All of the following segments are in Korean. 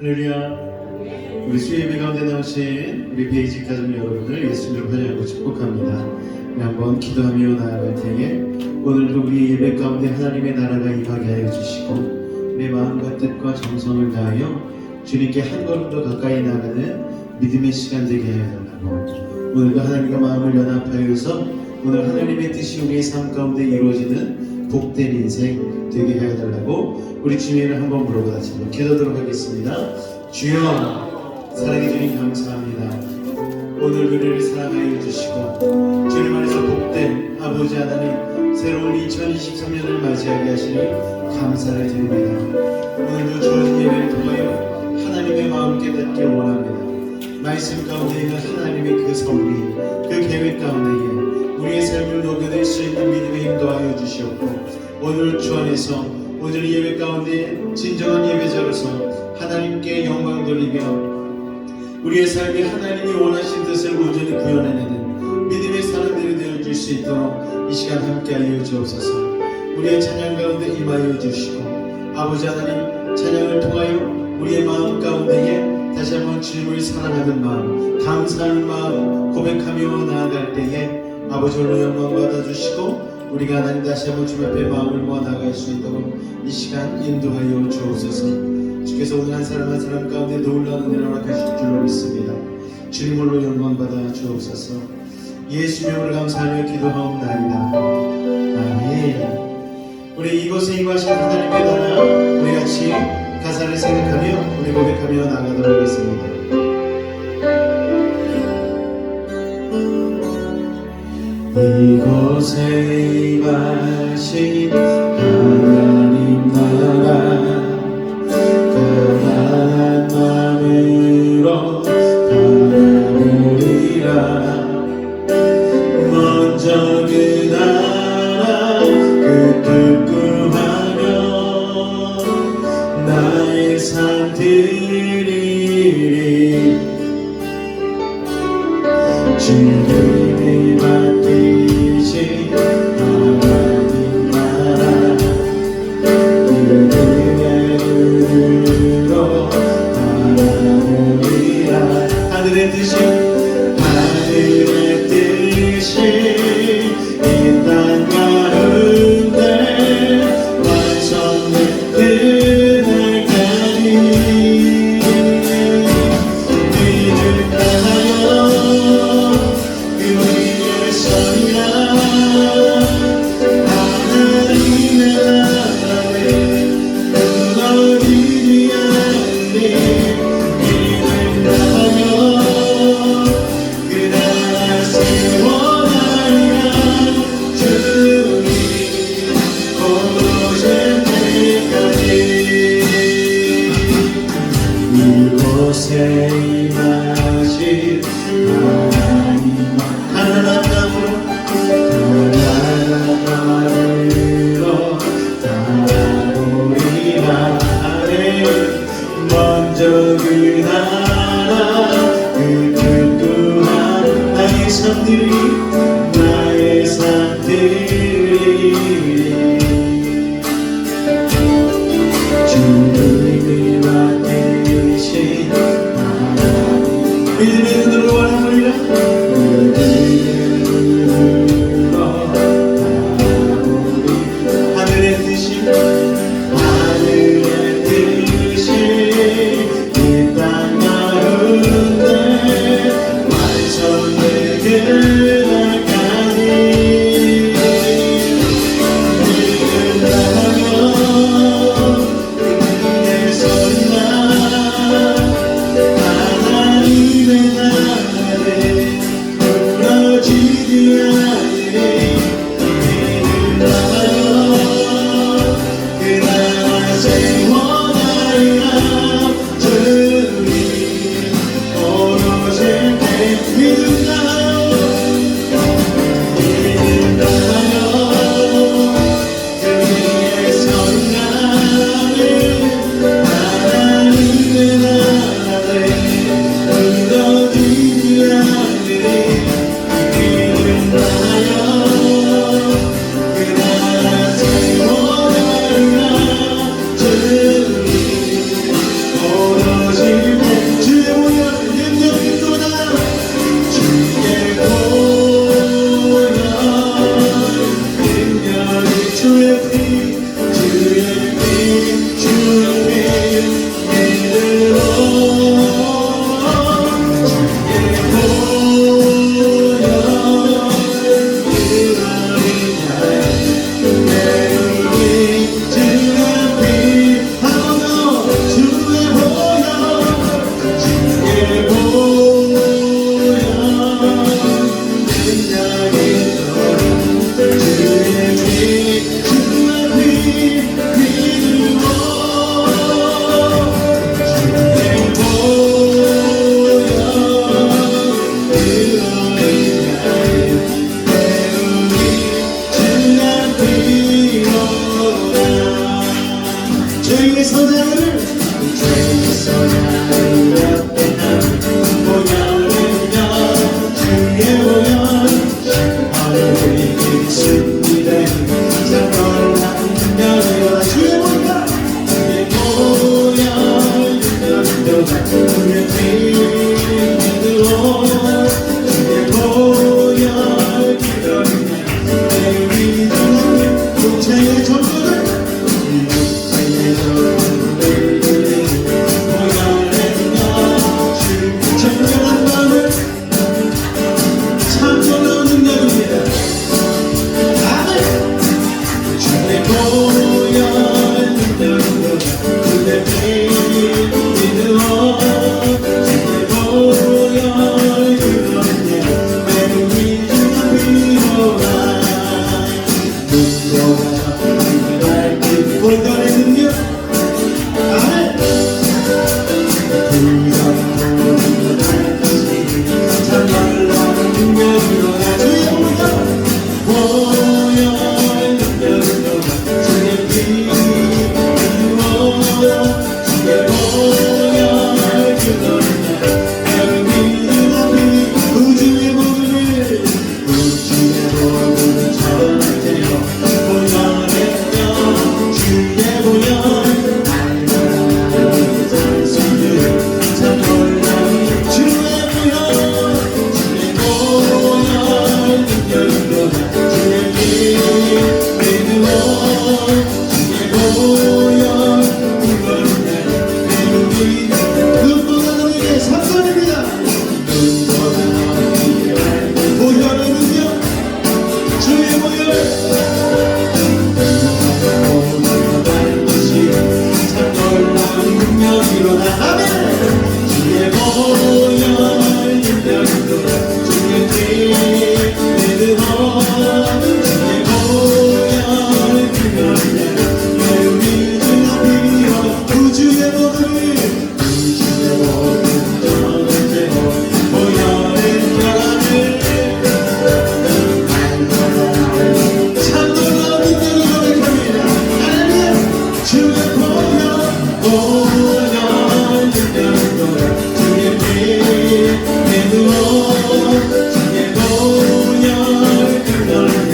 할렐루야. 우리 주 예배 가운데 나오신 우리 베이직 가족 여러분을 예수님으로 환영하고 축복합니다. 우리 한번 기도하며 나아갈 때에 오늘도 우리 예배 가운데 하나님의 나라가 임하게 하여 주시고 내 마음과 뜻과 정성을 다하여 주님께 한 걸음 더 가까이 나가는 믿음의 시간 되게 하여 달라고, 오늘도 하나님과 마음을 연합하여서 오늘 하나님의 뜻이 우리의 삶 가운데 이루어지는 복된 인생 되게 하여 달라고 우리 주님을 한번 물어보다 지금 기도하도록 하겠습니다. 주여, 사랑해 주님 감사합니다. 오늘 우리를 사랑하여 주시고 주님 안에서 복된 아버지 하나님 새로운 2023년을 맞이하게 하시니 감사를 드립니다. 오늘도 주어진 예배를 통하여 하나님의 마음 깨닫길 원합니다. 말씀 가운데 있는 하나님의 그 섭리, 그 계획 가운데에 우리의 삶을 녹여낼 수 있는 믿음의 인도하여 주시옵고, 오늘 주 안에서 오늘 예배 가운데 진정한 예배자로서 하나님께 영광 돌리며 우리의 삶이 하나님이 원하신 뜻을 온전히 구현해내는 믿음의 사람들이 되어줄 수 있도록 이 시간 함께하여 주옵소서. 우리의 찬양 가운데 임하여 주시고, 아버지 하나님 찬양을 통하여 우리의 마음 가운데에 다시 한번 주님을 사랑하는 마음, 감사하는 마음 고백하며 나아갈 때에 아버지 홀로 영광 받아주시고 우리가 하나님 다시 한번 주님 앞에 마음을 모아 나갈 수 있도록 이 시간 인도하여 주옵소서. 주께서 오늘 한 사람 한 사람 가운데 놀라운 은혜를 허락하실 줄로 믿습니다. 주님 홀로 영광 받아 주옵소서. 예수 이름으로 감사하며 기도하옵나이다. 아멘. 우리 이곳에 임하신 하나님의 나라 우리 같이 가사를 생각하며 우리 고백하며 나가도록 하겠습니다. 이곳에 임하신 하나님 나라 가난한 마음으로 바라보리라. 먼저 그 나라 그 뜻 구하며 나의 삶 드리리. 주님이 맡기신 하나님 나라 그들의 눈으로 바라보리라. 하늘의 뜻이 이 땅 가운데 완성된 그날까지 이곳에 임하신 하나님 가난한 마음으로 바라보리라. 먼저 그 나라 그 뜻 구하며 나의 삶들이 주님이 맡기신 믿음의 눈으로 바라보리라. 하늘의 뜻이 이 땅 가운데 완성되게 주의 빛으로 주의 보혈 기다리네 내 믿음 육체의 전부를 육체의 전부를 보혈의 주 정결한 마음을 참 놀라운 능력입니다. 아멘. 주의 보혈 능력으로 주의 믿음으로 주의 보혈 그러네 내 믿음 비로라 눈보라 밝은 보혈의 능력 아멘. 참 놀라운 능력으로라 주의 보혈 능력으로 주의 빛으로 주의 보혈 그러네 내 믿음 우주의 복음을 전하세요 보혈의 영 주의 보혈 참 놀라운 주의 보혈 주의 보혈 능력으로 주의 믿음으로 주의 보혈 그러네 내 믿음 눈보다 너에게 선선입니다. 눈보다 너에게 보혈의 능력 주의 보혈 참 놀라운 능력이로다 아멘. 주의 보혈 능력으로 주의 믿음으로 주의 보혈 그러네 내 믿음 비로 우주의 복음을 전하세요 보혈의 영광을 참 놀라운 능력을 고백합니다. 할렐루야. 주의 보혈 능력으로 주의 믿음으로 주의 보혈 그러네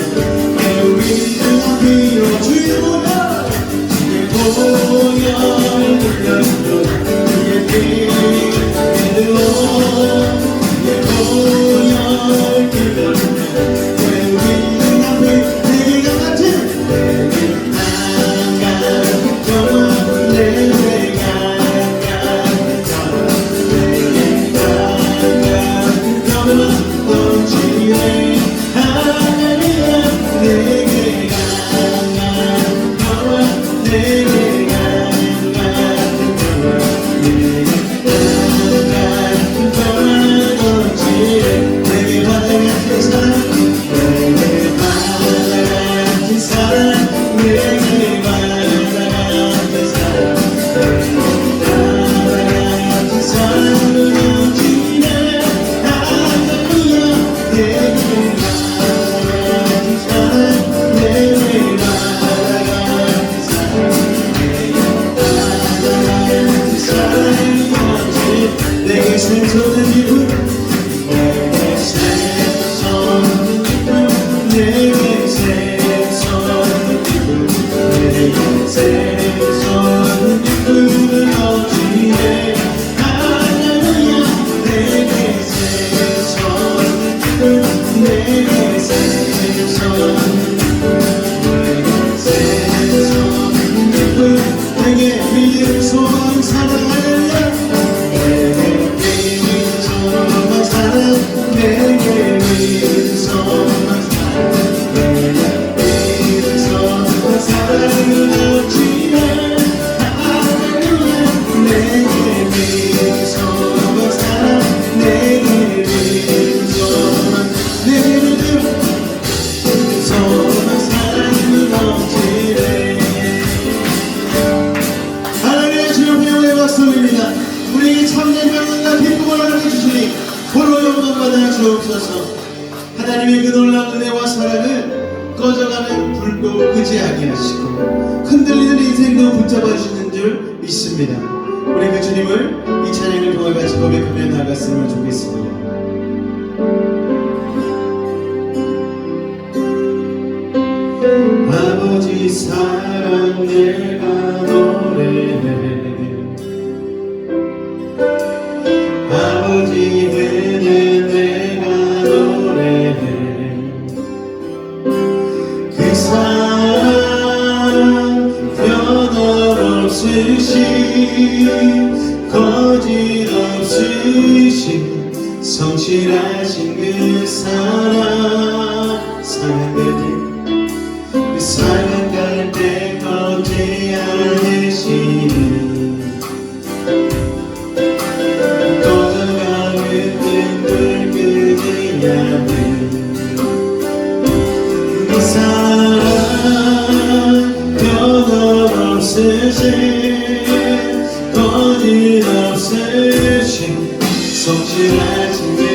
내 믿음 비로 주의 보혈 능력으로 주의 믿음으로 주의 보혈 그러네 내 믿음 앞에 내가 같은 내게 생소한 기분 내게 생소한 기분 내게 생소한 기분 내게 생소한 기분은 어찌해 할렐루야 내게 생소한 기분 내게 생소한 기분 내게 믿음 소망 사랑 할렐루야 내게 믿음소만 사랑 내게 믿음소만 사랑은 어찌해 할렐루야 내게 믿음소만 사랑 내게 믿음소만 내게 믿음소만 사랑은 어찌해 하나님의 주여 영광의 박수입니다. 우리에게 참된 평안과 기쁨을 허락해 주시니 보로 영광받아 주옵소서. 하나님의 그 놀라운 은혜와 사랑을 꺼져가는 불도 그지하게 하시고 흔들리는 인생도 붙잡아 주시는 줄 믿습니다. 우리 그 주님을 이 찬양을 통해 같이 고백하며 나갔으면 좋겠습니다. 아버지 사랑 내가 노래해 아버지 은혜 내가 노래해 그 사랑 변함없으신 거짓없으신 성실하신 그 사랑 사랑 갈 때 걷지 않으시니 꺼져가는 등불 끄지 않는 그 사랑 변함없으신 거짓없으신 성실하신 그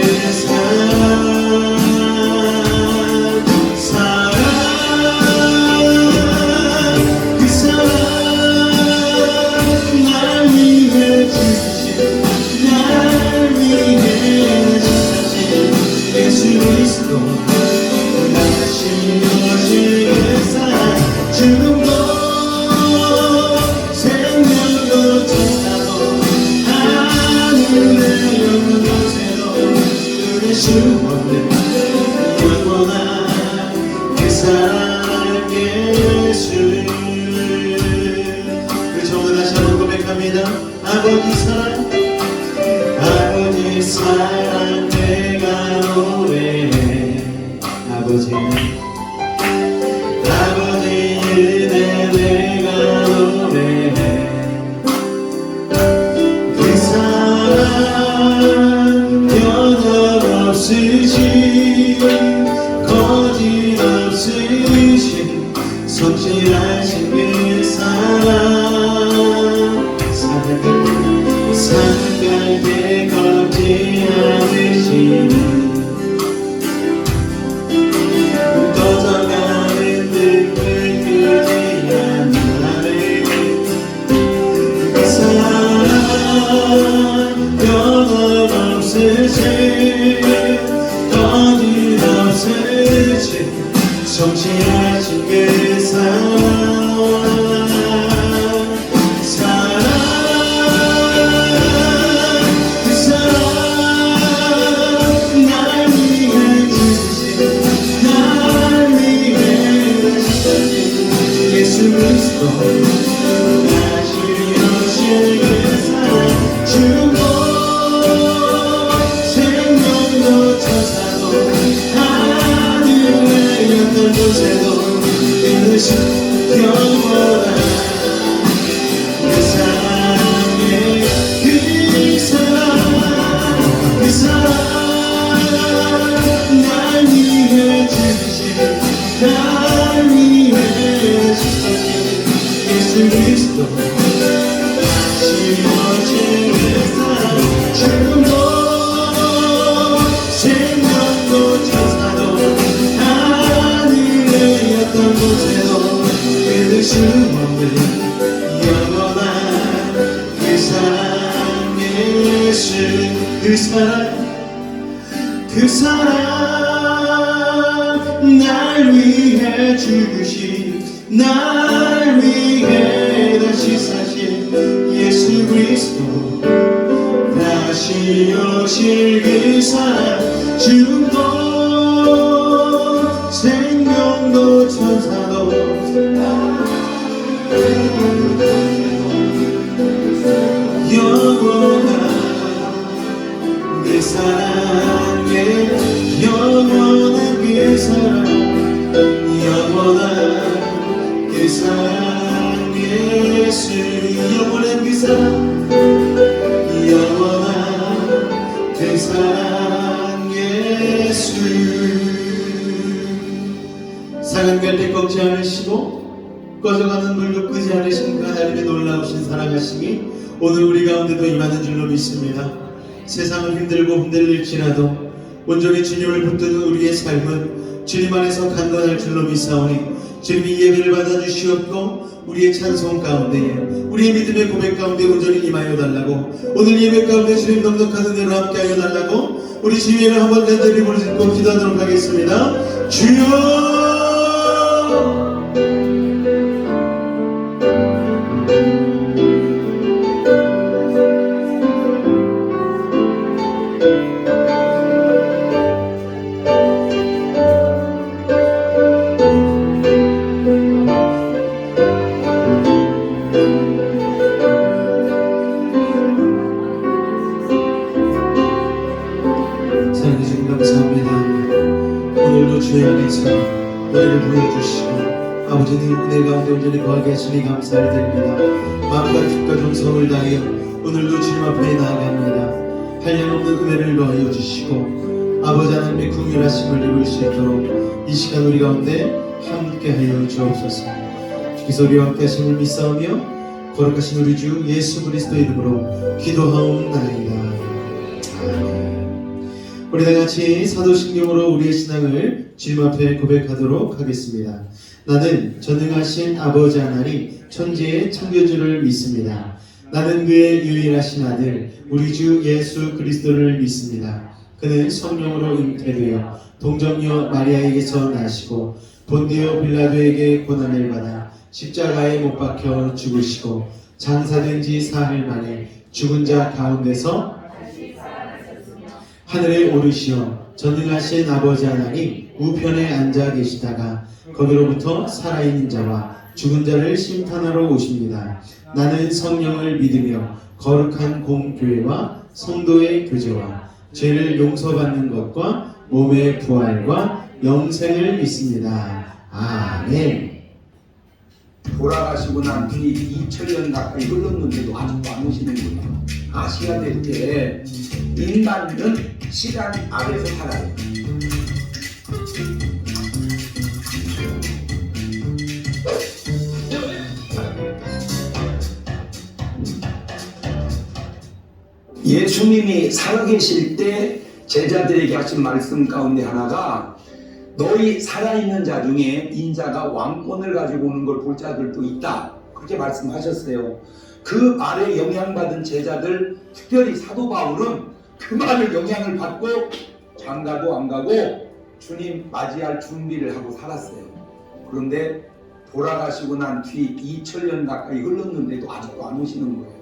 아버지 사랑 아버지 사랑 내가 노래해 아버지 은혜 내가 노래해 그 사랑 변함없으신 거짓없으신 성실하신 그 사랑 산갈 때 걷지 않으시니 꺼져가는 등불 끄지 않나네 그 사랑 변함없으신 거짓없으신 성실하신 그 사랑 그 사랑 날 위해 죽으신 날 위해 다시 사신 예수 그리스도 다시 오실 그 사랑 죽음도 생명도 천사도 영원한 그 사랑에 영원한 그 사랑 영원한 그 사랑 예수 영원한 그 사랑 영원한 그 사랑 예수 사랑 갈 때 꺾지 않으시고 꺼져가는 물도 끄지 않으신 그 하나님의 놀라우신 사랑하심이 오늘 우리 가운데도 임하는 줄로 믿습니다. 세상은 힘들고 흔들릴지라도 온전히 주님을 붙드는 우리의 삶은 주님 안에서 강건할 줄로 믿사오니 주님이 예배를 받아주시옵고 우리의 찬송 가운데에 우리의 믿음의 고백 가운데 온전히 임하여 달라고 오늘 예배 가운데 주님 넉넉한 은혜로 함께하여 달라고 우리 주님을 한번 간절히 부르짖고 기도하도록 하겠습니다. 주여 주의 안에서 은혜를 부어주시고 아버지님 은혜 가운데 온전히 거하게 하시니 감사를 드립니다. 마음과 뜻과 정성을 다하여 오늘도 주님 앞에 나아갑니다. 한량없는 은혜를 더하여 주시고 아버지 하나님의 긍휼하심을 입을 수 있도록 이 시간 우리 가운데 함께하여 주옵소서. 주께서 우리와 함께 하심을 믿사오며 거룩하신 우리 주 예수 그리스도의 이름으로 기도하옵나이다. 아멘. 우리 다같이 사도신경으로 우리의 신앙을 주님 앞에 고백하도록 하겠습니다. 나는 전능하신 아버지 하나님 천지의 창조주를 믿습니다. 나는 그의 유일하신 아들 우리 주 예수 그리스도를 믿습니다. 그는 성령으로 잉태되어 동정녀 마리아에게서 나시고 본디오 빌라도에게 고난을 받아 십자가에 못 박혀 죽으시고 장사된 지 사흘 만에 죽은 자 가운데서 하늘에 오르시어 전능하신 아버지 하나님 우편에 앉아 계시다가 거기로부터 살아있는 자와 죽은 자를 심판하러 오십니다. 나는 성령을 믿으며 거룩한 공교회와 성도의 교제와 죄를 용서받는 것과 몸의 부활과 영생을 믿습니다. 아멘. 돌아가시고 난 뒤 2000년 가까이 흘렀는데도 아직도 안 오시는 거예요. 아셔야 될 때 인간은 시간 아래서 살아요. 예수님이 살아계실 때 제자들에게 하신 말씀 가운데 하나가 너희 살아있는 자 중에 인자가 왕권을 가지고 오는 걸 볼 자들도 있다, 그렇게 말씀하셨어요. 그 말에 영향받은 제자들, 특별히 사도 바울은 그 말을 영향을 받고 장가도 안 가고 주님 맞이할 준비를 하고 살았어요. 그런데 돌아가시고 난 뒤 2000년 가까이 흘렀는데도 아직도 안 오시는 거예요.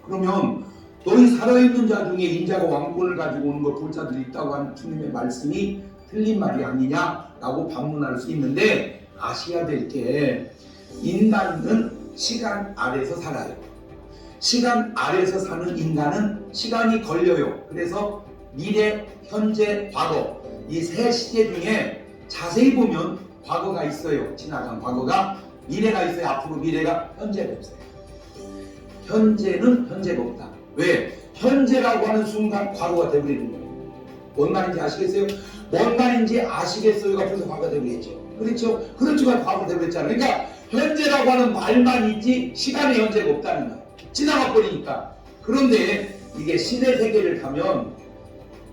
그러면 너희 살아있는 자 중에 인자가 왕권을 가지고 오는 걸 볼 자들이 있다고 하는 주님의 말씀이 틀린 말이 아니냐라고 반문할 수 있는데, 아셔야 될 게 인간은 시간 아래서 살아요. 시간 아래서 사는 인간은 시간이 걸려요. 그래서 미래, 현재, 과거 이 세 시제 중에 자세히 보면 과거가 있어요. 지나간 과거가, 미래가 있어요. 앞으로 미래가, 현재가 없어요. 현재는 현재가 없다. 왜? 현재라고 하는 순간 과거가 되버리는 거예요. 뭔 말인지 아시겠어요? 뭔 말인지 아시겠어요가 벌써 과거가 되버렸죠. 그렇죠? 그렇지만 과거가 되버렸잖아요. 그러니까 현재라고 하는 말만 있지 시간의 현재가 없다는 거예요. 지나가 버리니까. 그런데 이게 신의 세계를 가면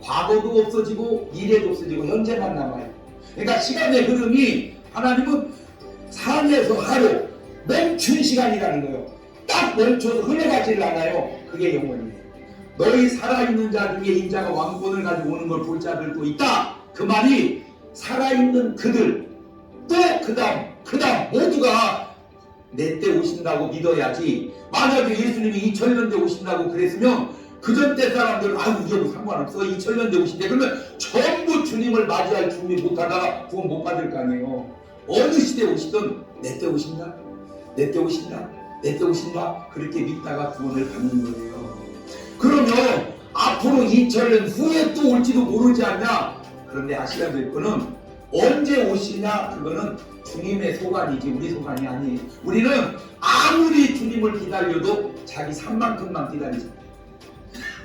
과거도 없어지고 미래도 없어지고 현재만 남아요. 그러니까 시간의 흐름이 하나님은 삶에서 하루 멈춘 시간이라는 거예요. 딱 멈춰서 흘러가지를 않아요. 그게 영원이에요. 너희 살아있는 자 중에 인자가 왕권을 가지고 오는 걸 볼 자들도 있다. 그 말이 살아있는 그들, 또 그 다음 모두가 내 때 오신다고 믿어야지. 만약에 예수님이 2000년 대 오신다고 그랬으면 그전 때 사람들은 아유 이거 상관없어 2000년 대 오신대 그러면 전부 주님을 맞이할 준비 못하다가 구원 못 받을 거 아니에요. 어느 시대에 오시든 내 때 오신다, 내 때 오신다, 내 때 오신다, 그렇게 믿다가 구원을 받는 거예요. 그러면 앞으로 2000년 후에 또 올지도 모르지 않냐. 그런데 아셔야 될 거는 언제 오시냐, 그거는 주님의 소관이지 우리 소관이 아니에요. 우리는 아무리 주님을 기다려도 자기 삶만큼만 기다리잖아요.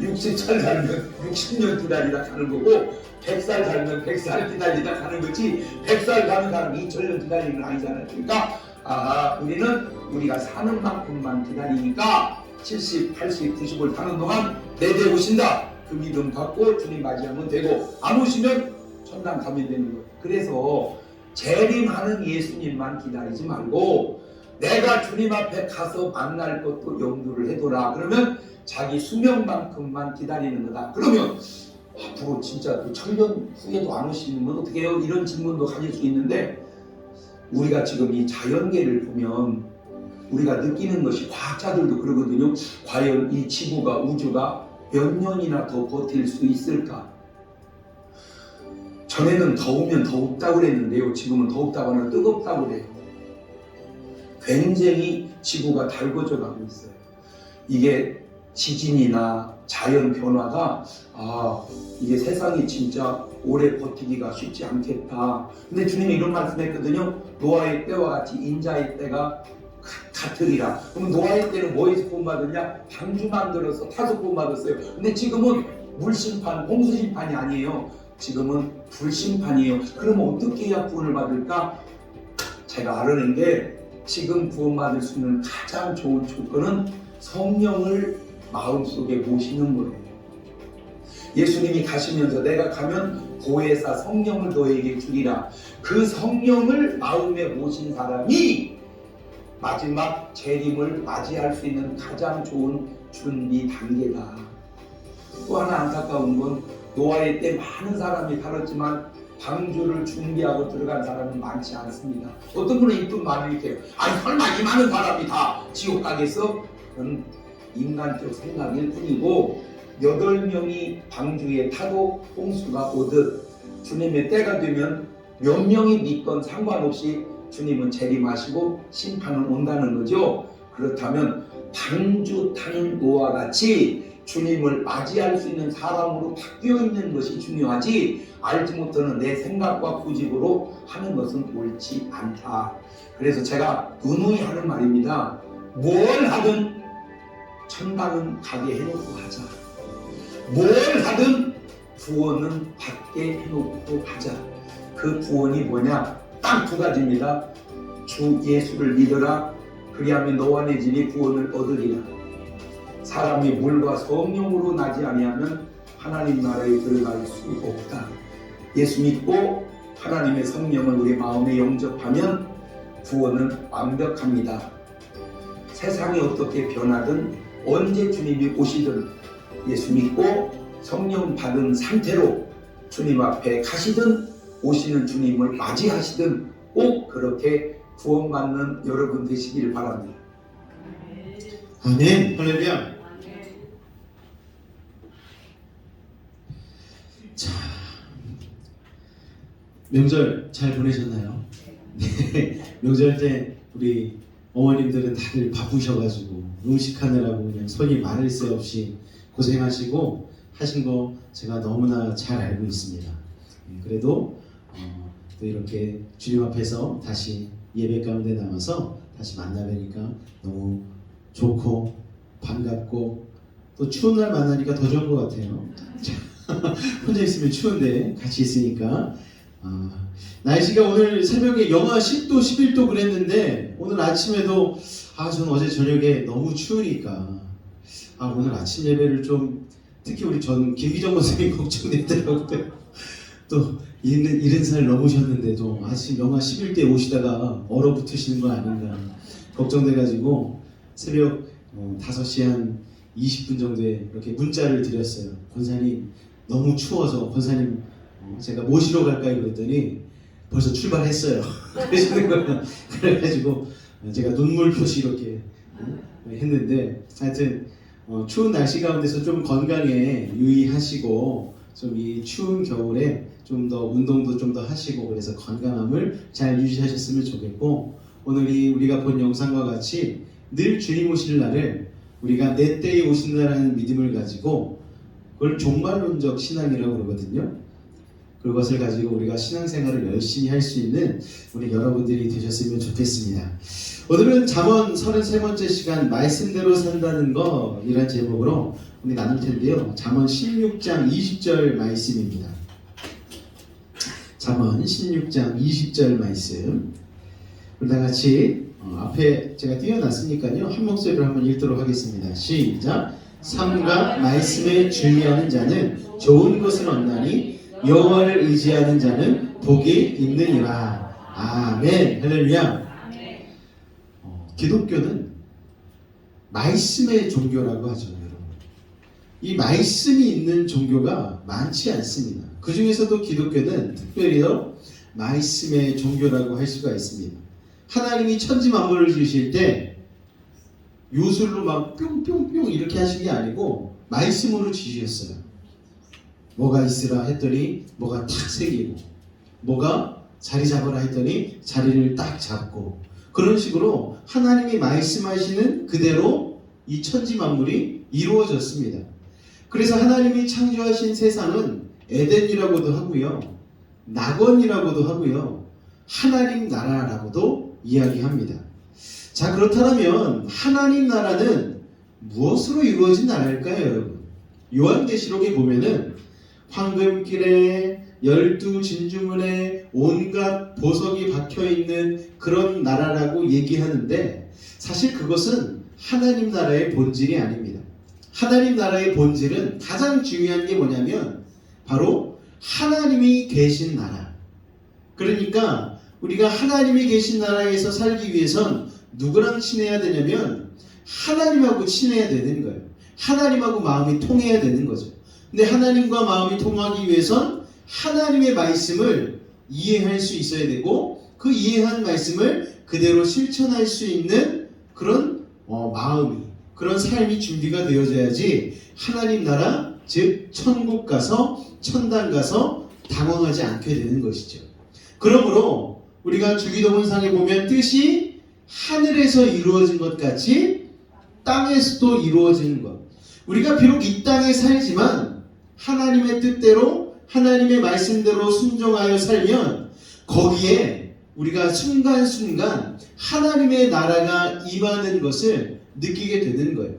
60살 살면 60년 기다리다 가는 거고 100살 살면 100살 기다리다 가는 거지 100살 가는 사람 2000년 기다리는 건 아니잖아요. 그러니까 우리는 우리가 사는 만큼만 기다리니까 70, 80, 90을 사는 동안 내 대 오신다 그 믿음 갖고 주님 맞이하면 되고, 안 오시면 천당 가면 되는 거예요. 그래서 재림하는 예수님만 기다리지 말고 내가 주님 앞에 가서 만날 것도 염두를 해둬라. 그러면 자기 수명만큼만 기다리는 거다. 그러면 앞으로 진짜 1000년 후에도 안 오시면 어떻게 해요? 이런 질문도 가질 수 있는데, 우리가 지금 이 자연계를 보면 우리가 느끼는 것이, 과학자들도 그러거든요. 과연 이 지구가, 우주가 몇 년이나 더 버틸 수 있을까? 전에는 더우면 더웁다고 그랬는데요. 지금은 더웁다고 하면 뜨겁다고 그래요. 굉장히 지구가 달궈져 가고 있어요. 이게 지진이나 자연 변화가 이게 세상이 진짜 오래 버티기가 쉽지 않겠다. 근데 주님이 이런 말씀했거든요. 노아의 때와 같이 인자의 때가 같으리라. 그럼 노아의 때는 뭐에서 구원받았냐? 방주 만들어서 타서 구원받았어요. 근데 지금은 물심판, 홍수심판이 아니에요. 지금은 불심판이에요. 그러면 어떻게 해야 구원을 받을까? 제가 알아낸 게 지금 구원받을 수 있는 가장 좋은 조건은 성령을 마음속에 모시는 거예요. 예수님이 가시면서 내가 가면 보혜사 성령을 너에게 주리라. 그 성령을 마음에 모신 사람이 마지막 재림을 맞이할 수 있는 가장 좋은 준비 단계다. 또 하나 안타까운 건 노아의 때 많은 사람이 살았지만 방주를 준비하고 들어간 사람은 많지 않습니다. 어떤 분은 이쁜 말을 이렇게 해요. 아니 설마 이 많은 사람이 다 지옥 가겠어? 그건 인간적 생각일 뿐이고 8명이 방주에 타도 홍수가 오듯 주님의 때가 되면 몇 명이 믿건 상관없이 주님은 재림하시고 심판은 온다는 거죠. 그렇다면 방주 타는 노아와 같이 주님을 맞이할 수 있는 사람으로 바뀌어 있는 것이 중요하지 알지 못하는 내 생각과 고집으로 하는 것은 옳지 않다. 그래서 제가 누누이 하는 말입니다. 뭘 하든 천당은 가게 해놓고 하자. 뭘 하든 구원은 받게 해놓고 하자. 그 구원이 뭐냐? 딱 2가지입니다. 주 예수를 믿어라. 그리하면 너와 내 집이 구원을 얻으리라. 사람이 물과 성령으로 나지 아니하면 하나님 나라에 들어갈 수 없다. 예수 믿고 하나님의 성령을 우리 마음에 영접하면 구원은 완벽합니다. 세상이 어떻게 변하든 언제 주님이 오시든 예수 믿고 성령 받은 상태로 주님 앞에 가시든 오시는 주님을 맞이하시든 꼭 그렇게 구원받는 여러분 되시길 바랍니다. 아멘. 할렐루야. 자, 명절 잘 보내셨나요? 네. 명절 때 우리 어머님들은 다들 바쁘셔가지고 음식하느라고 그냥 손이 많을 새 없이 고생하시고 하신 거 제가 너무나 잘 알고 있습니다. 그래도 또 이렇게 주님 앞에서 다시 예배 가운데 나와서 다시 만나 뵈니까 너무 좋고 반갑고 또 추운 날 만나니까 더 좋은 것 같아요. 혼자 있으면 추운데 같이 있으니까 날씨가 오늘 새벽에 영하 10도 11도 그랬는데 오늘 아침에도 저는 어제 저녁에 너무 추우니까 오늘 아침 예배를 좀 특히 우리 전 김기정 목사님이 걱정되더라고요. 또 70살 넘으셨는데도 아침 영하 11도에 오시다가 얼어붙으시는 거 아닌가 걱정돼가지고 새벽 5시 한 20분 정도에 이렇게 문자를 드렸어요. 권사님 너무 추워서 권사님 제가 모시러 갈까요? 그랬더니 벌써 출발했어요. 그러시는 거예요. 그래가지고 제가 눈물 표시 이렇게 했는데 하여튼 추운 날씨 가운데서 좀 건강에 유의하시고 좀 이 추운 겨울에 좀 더 운동도 좀 더 하시고 그래서 건강함을 잘 유지하셨으면 좋겠고 오늘이 우리가 본 영상과 같이 늘 주님 오실 날을 우리가 내 때에 오신다라는 믿음을 가지고 그걸 종말론적 신앙이라고 그러거든요. 그것을 가지고 우리가 신앙생활을 열심히 할 수 있는 우리 여러분들이 되셨으면 좋겠습니다. 오늘은 잠언 33번째 시간 말씀대로 산다는 거 이란 제목으로 우리 나눌 텐데요. 잠언 16장 20절 말씀입니다. 잠언 16장 20절 말씀 우리 다 같이 앞에 제가 띄워놨으니까요. 한 목소리로 한번 읽도록 하겠습니다. 시작! 삶과 말씀에 주의하는 자는 좋은 것을 얻나니 여호와를 의지하는 자는 복이 있느니라. 아멘. 할렐루야. 기독교는 말씀의 종교라고 하죠, 여러분. 이 말씀이 있는 종교가 많지 않습니다. 그 중에서도 기독교는 특별히 더 말씀의 종교라고 할 수가 있습니다. 하나님이 천지 만물을 지으실 때 요술로 막 뿅뿅뿅 이렇게 하신 게 아니고 말씀으로 지으셨어요. 뭐가 있으라 했더니 뭐가 탁 새기고 뭐가 자리 잡으라 했더니 자리를 딱 잡고 그런 식으로 하나님이 말씀하시는 그대로 이 천지 만물이 이루어졌습니다. 그래서 하나님이 창조하신 세상은 에덴이라고도 하고요, 낙원이라고도 하고요, 하나님 나라라고도 이야기합니다. 자, 그렇다면 하나님 나라는 무엇으로 이루어진 나라일까요, 여러분? 요한계시록에 보면은 황금길에 12진주문에 온갖 보석이 박혀있는 그런 나라라고 얘기하는데, 사실 그것은 하나님 나라의 본질이 아닙니다. 하나님 나라의 본질은 가장 중요한 게 뭐냐면 바로 하나님이 계신 나라. 그러니까 우리가 하나님이 계신 나라에서 살기 위해선 누구랑 친해야 되냐면 하나님하고 친해야 되는 거예요. 하나님하고 마음이 통해야 되는 거죠. 근데 하나님과 마음이 통하기 위해선 하나님의 말씀을 이해할 수 있어야 되고, 그 이해한 말씀을 그대로 실천할 수 있는 그런 마음이, 그런 삶이 준비가 되어져야지 하나님 나라, 즉 천국 가서, 천당 가서 당황하지 않게 되는 것이죠. 그러므로 우리가 주기도문상에 보면 뜻이 하늘에서 이루어진 것 같이 땅에서도 이루어지는 것. 우리가 비록 이 땅에 살지만 하나님의 뜻대로, 하나님의 말씀대로 순종하여 살면 거기에 우리가 순간순간 하나님의 나라가 임하는 것을 느끼게 되는 거예요.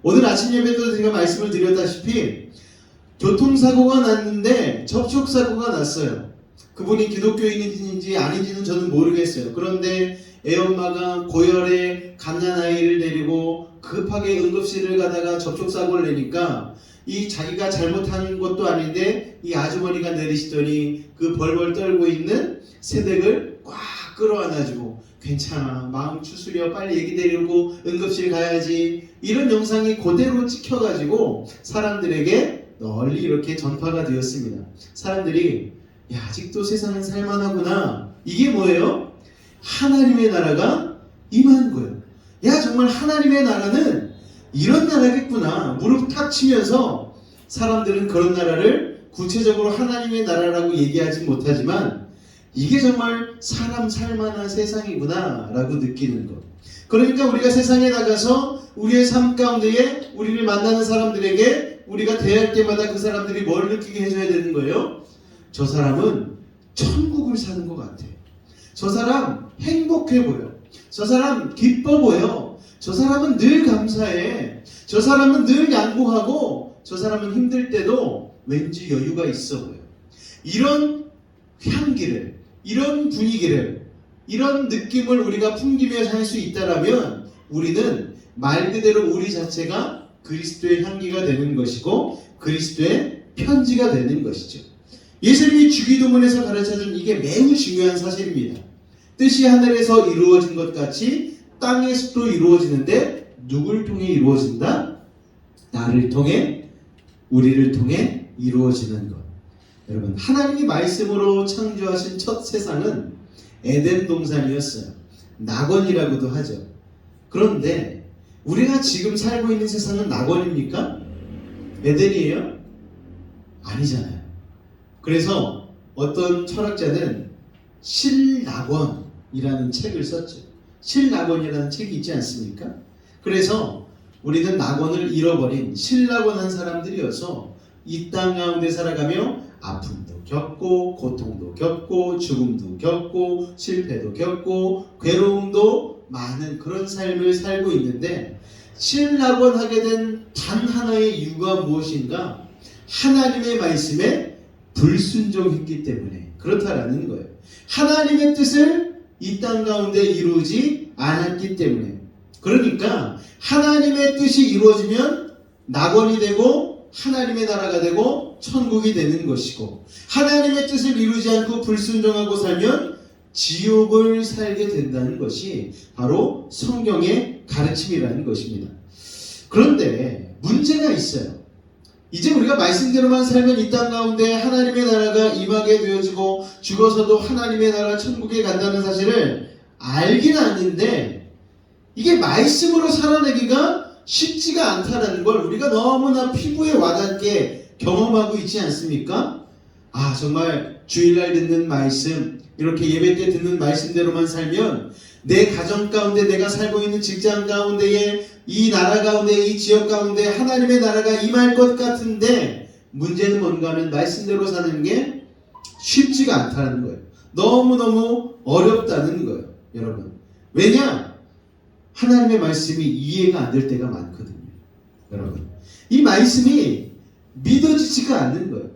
오늘 아침 예배도 제가 말씀을 드렸다시피 교통사고가 났는데 접촉사고가 났어요. 그분이 기독교인인지 아닌지는 저는 모르겠어요. 그런데 애엄마가 고열에 갓난아이를 데리고 급하게 응급실을 가다가 접촉사고를 내니까 이 자기가 잘못한 것도 아닌데 이 아주머니가 내리시더니 그 벌벌 떨고 있는 새댁을 꽉 끌어안아주고, 괜찮아, 마음 추스려, 빨리 애기 데리고 응급실 가야지, 이런 영상이 그대로 찍혀가지고 사람들에게 널리 이렇게 전파가 되었습니다. 사람들이 야, 아직도 세상은 살만하구나. 이게 뭐예요? 하나님의 나라가 임한 거예요. 야, 정말 하나님의 나라는 이런 나라겠구나. 무릎 탁 치면서 사람들은 그런 나라를 구체적으로 하나님의 나라라고 얘기하지 못하지만 이게 정말 사람 살만한 세상이구나 라고 느끼는 것. 그러니까 우리가 세상에 나가서 우리의 삶 가운데에 우리를 만나는 사람들에게 우리가 대할 때마다 그 사람들이 뭘 느끼게 해줘야 되는 거예요? 저 사람은 천국을 사는 것 같아. 저 사람 행복해 보여. 저 사람 기뻐 보여. 저 사람은 늘 감사해. 저 사람은 늘 양보하고, 저 사람은 힘들 때도 왠지 여유가 있어 보여. 이런 향기를, 이런 분위기를, 이런 느낌을 우리가 풍기며 살 수 있다라면 우리는 말 그대로 우리 자체가 그리스도의 향기가 되는 것이고 그리스도의 편지가 되는 것이죠. 예수님이 주기도문에서 가르쳐준 이게 매우 중요한 사실입니다. 뜻이 하늘에서 이루어진 것 같이 땅에서도 이루어지는데 누굴 통해 이루어진다? 나를 통해, 우리를 통해 이루어지는 것. 여러분, 하나님이 말씀으로 창조하신 첫 세상은 에덴 동산이었어요. 낙원이라고도 하죠. 그런데 우리가 지금 살고 있는 세상은 낙원입니까? 에덴이에요? 아니잖아요. 그래서 어떤 철학자는 실낙원이라는 책을 썼죠. 실낙원이라는 책이 있지 않습니까? 그래서 우리는 낙원을 잃어버린 실낙원한 사람들이어서 이 땅 가운데 살아가며 아픔도 겪고, 고통도 겪고, 죽음도 겪고, 실패도 겪고, 괴로움도 많은 그런 삶을 살고 있는데, 실낙원하게 된 단 하나의 이유가 무엇인가? 하나님의 말씀에 불순종했기 때문에 그렇다라는 거예요. 하나님의 뜻을 이 땅 가운데 이루지 않았기 때문에. 그러니까 하나님의 뜻이 이루어지면 낙원이 되고 하나님의 나라가 되고 천국이 되는 것이고, 하나님의 뜻을 이루지 않고 불순종하고 살면 지옥을 살게 된다는 것이 바로 성경의 가르침이라는 것입니다. 그런데 문제가 있어요. 이제 우리가 말씀대로만 살면 이 땅 가운데 하나님의 나라가 임하게 되어지고 죽어서도 하나님의 나라 천국에 간다는 사실을 알긴 아는데, 이게 말씀으로 살아내기가 쉽지가 않다는 걸 우리가 너무나 피부에 와닿게 경험하고 있지 않습니까? 아, 정말 주일날 듣는 말씀, 이렇게 예배 때 듣는 말씀대로만 살면 내 가정 가운데, 내가 살고 있는 직장 가운데에 이 나라 가운데, 이 지역 가운데 하나님의 나라가 임할 것 같은데 문제는 뭔가 하면 말씀대로 사는 게 쉽지가 않다는 거예요. 너무너무 어렵다는 거예요. 여러분, 왜냐? 하나님의 말씀이 이해가 안 될 때가 많거든요. 여러분, 이 말씀이 믿어지지가 않는 거예요.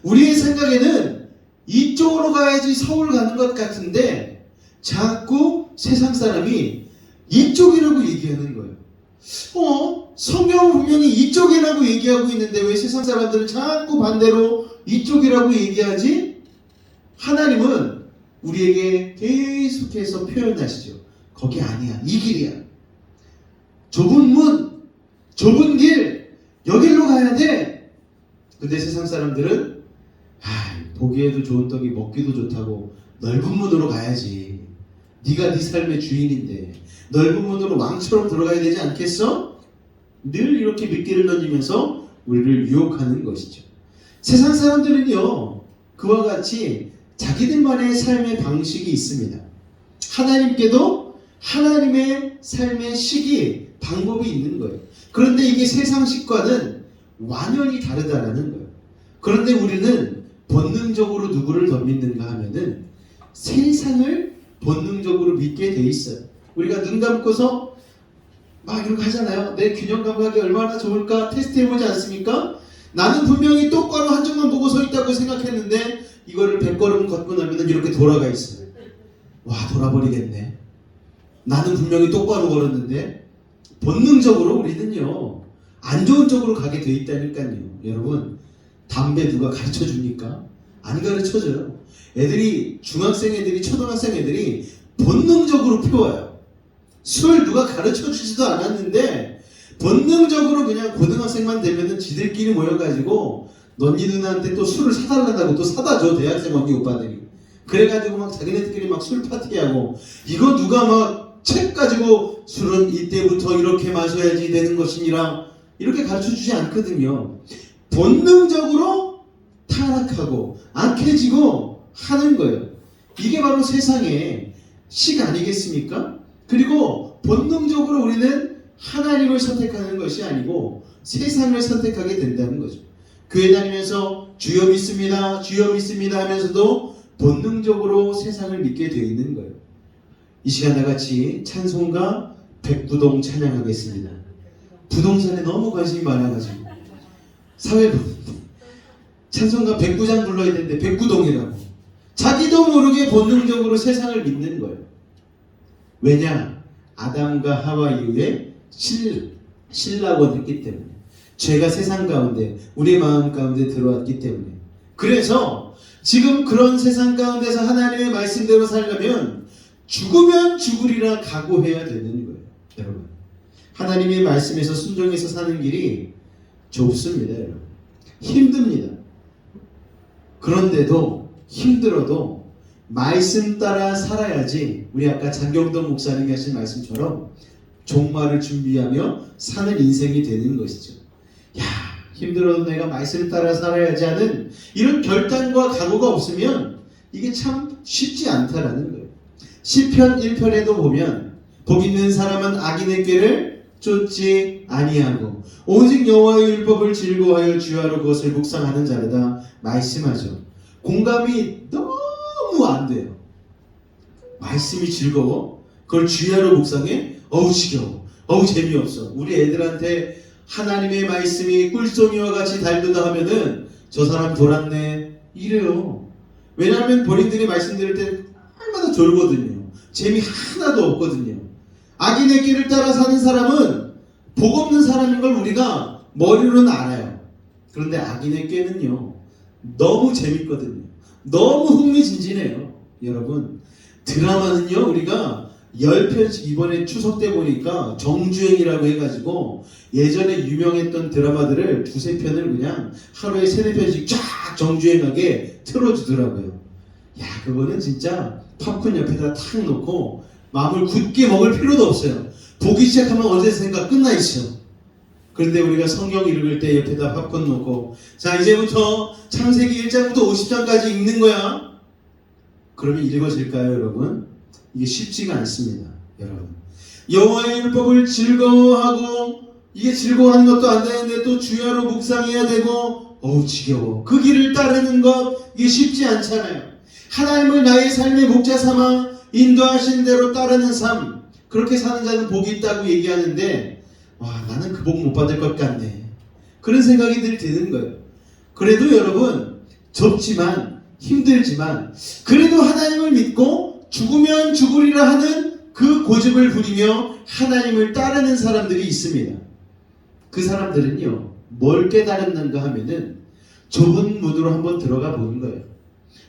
우리의 생각에는 이쪽으로 가야지 서울 가는 것 같은데 자꾸 세상 사람이 이쪽이라고 얘기하는 거예요. 성경은 분명히 이쪽이라고 얘기하고 있는데 왜 세상 사람들은 자꾸 반대로 이쪽이라고 얘기하지? 하나님은 우리에게 계속해서 표현하시죠. 거기 아니야. 이 길이야. 좁은 문, 좁은 길, 여기로 가야 돼. 근데 세상 사람들은 보기에도 좋은 떡이 먹기도 좋다고 넓은 문으로 가야지. 네가 네 삶의 주인인데 넓은 문으로 왕처럼 들어가야 되지 않겠어? 늘 이렇게 미끼를 던지면서 우리를 유혹하는 것이죠. 세상 사람들은요, 그와 같이 자기들만의 삶의 방식이 있습니다. 하나님께도 하나님의 삶의 시기, 방법이 있는 거예요. 그런데 이게 세상식과는 완전히 다르다라는 거예요. 그런데 우리는 본능적으로 누구를 더 믿는가 하면은 세상을 본능적으로 믿게 돼 있어요. 우리가 눈 감고서 막 이렇게 하잖아요. 내 균형 감각이 얼마나 좋을까 테스트 해보지 않습니까? 나는 분명히 똑바로 한쪽만 보고 서 있다고 생각했는데 이거를 100걸음 걷고 나면 이렇게 돌아가 있어요. 와, 돌아버리겠네. 나는 분명히 똑바로 걸었는데 본능적으로 우리는요 안 좋은 쪽으로 가게 돼 있다니까요. 여러분, 담배 누가 가르쳐 줍니까? 안 가르쳐줘요. 애들이, 중학생 애들이, 초등학생 애들이 본능적으로 피워요. 술 누가 가르쳐 주지도 않았는데 본능적으로 그냥 고등학생만 되면은 지들끼리 모여가지고 너니 누나한테 또 술을 사달라고 또 사다 줘. 대학생 언니 오빠들이. 그래가지고 막 자기네들끼리 막 술 파티하고, 이거 누가 막 책 가지고 술은 이때부터 이렇게 마셔야지 되는 것이니라 이렇게 가르쳐 주지 않거든요. 본능적으로 타락하고 악해지고 하는 거예요. 이게 바로 세상의 식 아니겠습니까? 그리고 본능적으로 우리는 하나님을 선택하는 것이 아니고 세상을 선택하게 된다는 거죠. 교회 다니면서 주여 믿습니다, 주여 믿습니다 하면서도 본능적으로 세상을 믿게 되어 있는 거예요. 이 시간 나같이 찬송가 백구동 찬양하겠습니다. 부동산에 너무 관심이 많아가지고 사회 찬송가 109장 불러야 되는데 109동이라고 자기도 모르게 본능적으로 세상을 믿는 거예요. 왜냐? 아담과 하와 이후에 신라고 했기 때문에, 죄가 세상 가운데 우리의 마음 가운데 들어왔기 때문에. 그래서 지금 그런 세상 가운데서 하나님의 말씀대로 살려면 죽으면 죽으리라 각오해야 되는 거예요. 여러분, 하나님의 말씀에서 순종해서 사는 길이 좁습니다. 여러분, 힘듭니다. 그런데도 힘들어도 말씀 따라 살아야지, 우리 아까 장경동 목사님이 하신 말씀처럼 종말을 준비하며 사는 인생이 되는 것이죠. 야, 힘들어도 내가 말씀 따라 살아야지 하는 이런 결단과 각오가 없으면 이게 참 쉽지 않다라는 거예요. 시편 1편에도 보면 복 있는 사람은 악인의 꾀를 쫓지 아니하고 오직 여호와의 율법을 즐거워하여 주야로 그것을 묵상하는 자르다 말씀하죠. 공감이 너무 안 돼요. 말씀이 즐거워? 그걸 주야로 묵상해? 어우 지겨워, 어우 재미없어. 우리 애들한테 하나님의 말씀이 꿀송이와 같이 달도다 하면은 저 사람 돌았네 이래요. 왜냐하면 본인들이 말씀 들을 때 얼마나 졸거든요. 재미 하나도 없거든요. 악인의 길을 따라 사는 사람은 복 없는 사람인 걸 우리가 머리로는 알아요. 그런데 악인의 꾀는요 너무 재밌거든요. 너무 흥미진진해요. 여러분, 드라마는요 우리가 10편씩 이번에 추석 때 보니까 정주행이라고 해가지고 예전에 유명했던 드라마들을 2-3편을 그냥 하루에 3-4편씩 쫙 정주행하게 틀어주더라고요. 야, 그거는 진짜 팝콘 옆에다 탁 놓고 마음을 굳게 먹을 필요도 없어요. 보기 시작하면 어제 생각 끝나 있어. 그런데 우리가 성경 읽을 때 옆에다 팝콘 놓고 자 이제부터 창세기 1장부터 50장까지 읽는 거야. 그러면 읽어질까요, 여러분? 이게 쉽지가 않습니다. 여러분, 여호와의 율법을 즐거워하고 이게 즐거워하는 것도 안 되는데 또 주야로 묵상해야 되고 어우 지겨워. 그 길을 따르는 것 이게 쉽지 않잖아요. 하나님을 나의 삶의 목자 삼아 인도하신 대로 따르는 삶, 그렇게 사는 자는 복이 있다고 얘기하는데 와, 나는 그 복 못 받을 것 같네, 그런 생각이 늘 드는 거예요. 그래도 여러분, 좁지만 힘들지만 그래도 하나님을 믿고 죽으면 죽으리라 하는 그 고집을 부리며 하나님을 따르는 사람들이 있습니다. 그 사람들은요, 뭘 깨달았는가 하면은 좁은 문으로 한번 들어가 보는 거예요.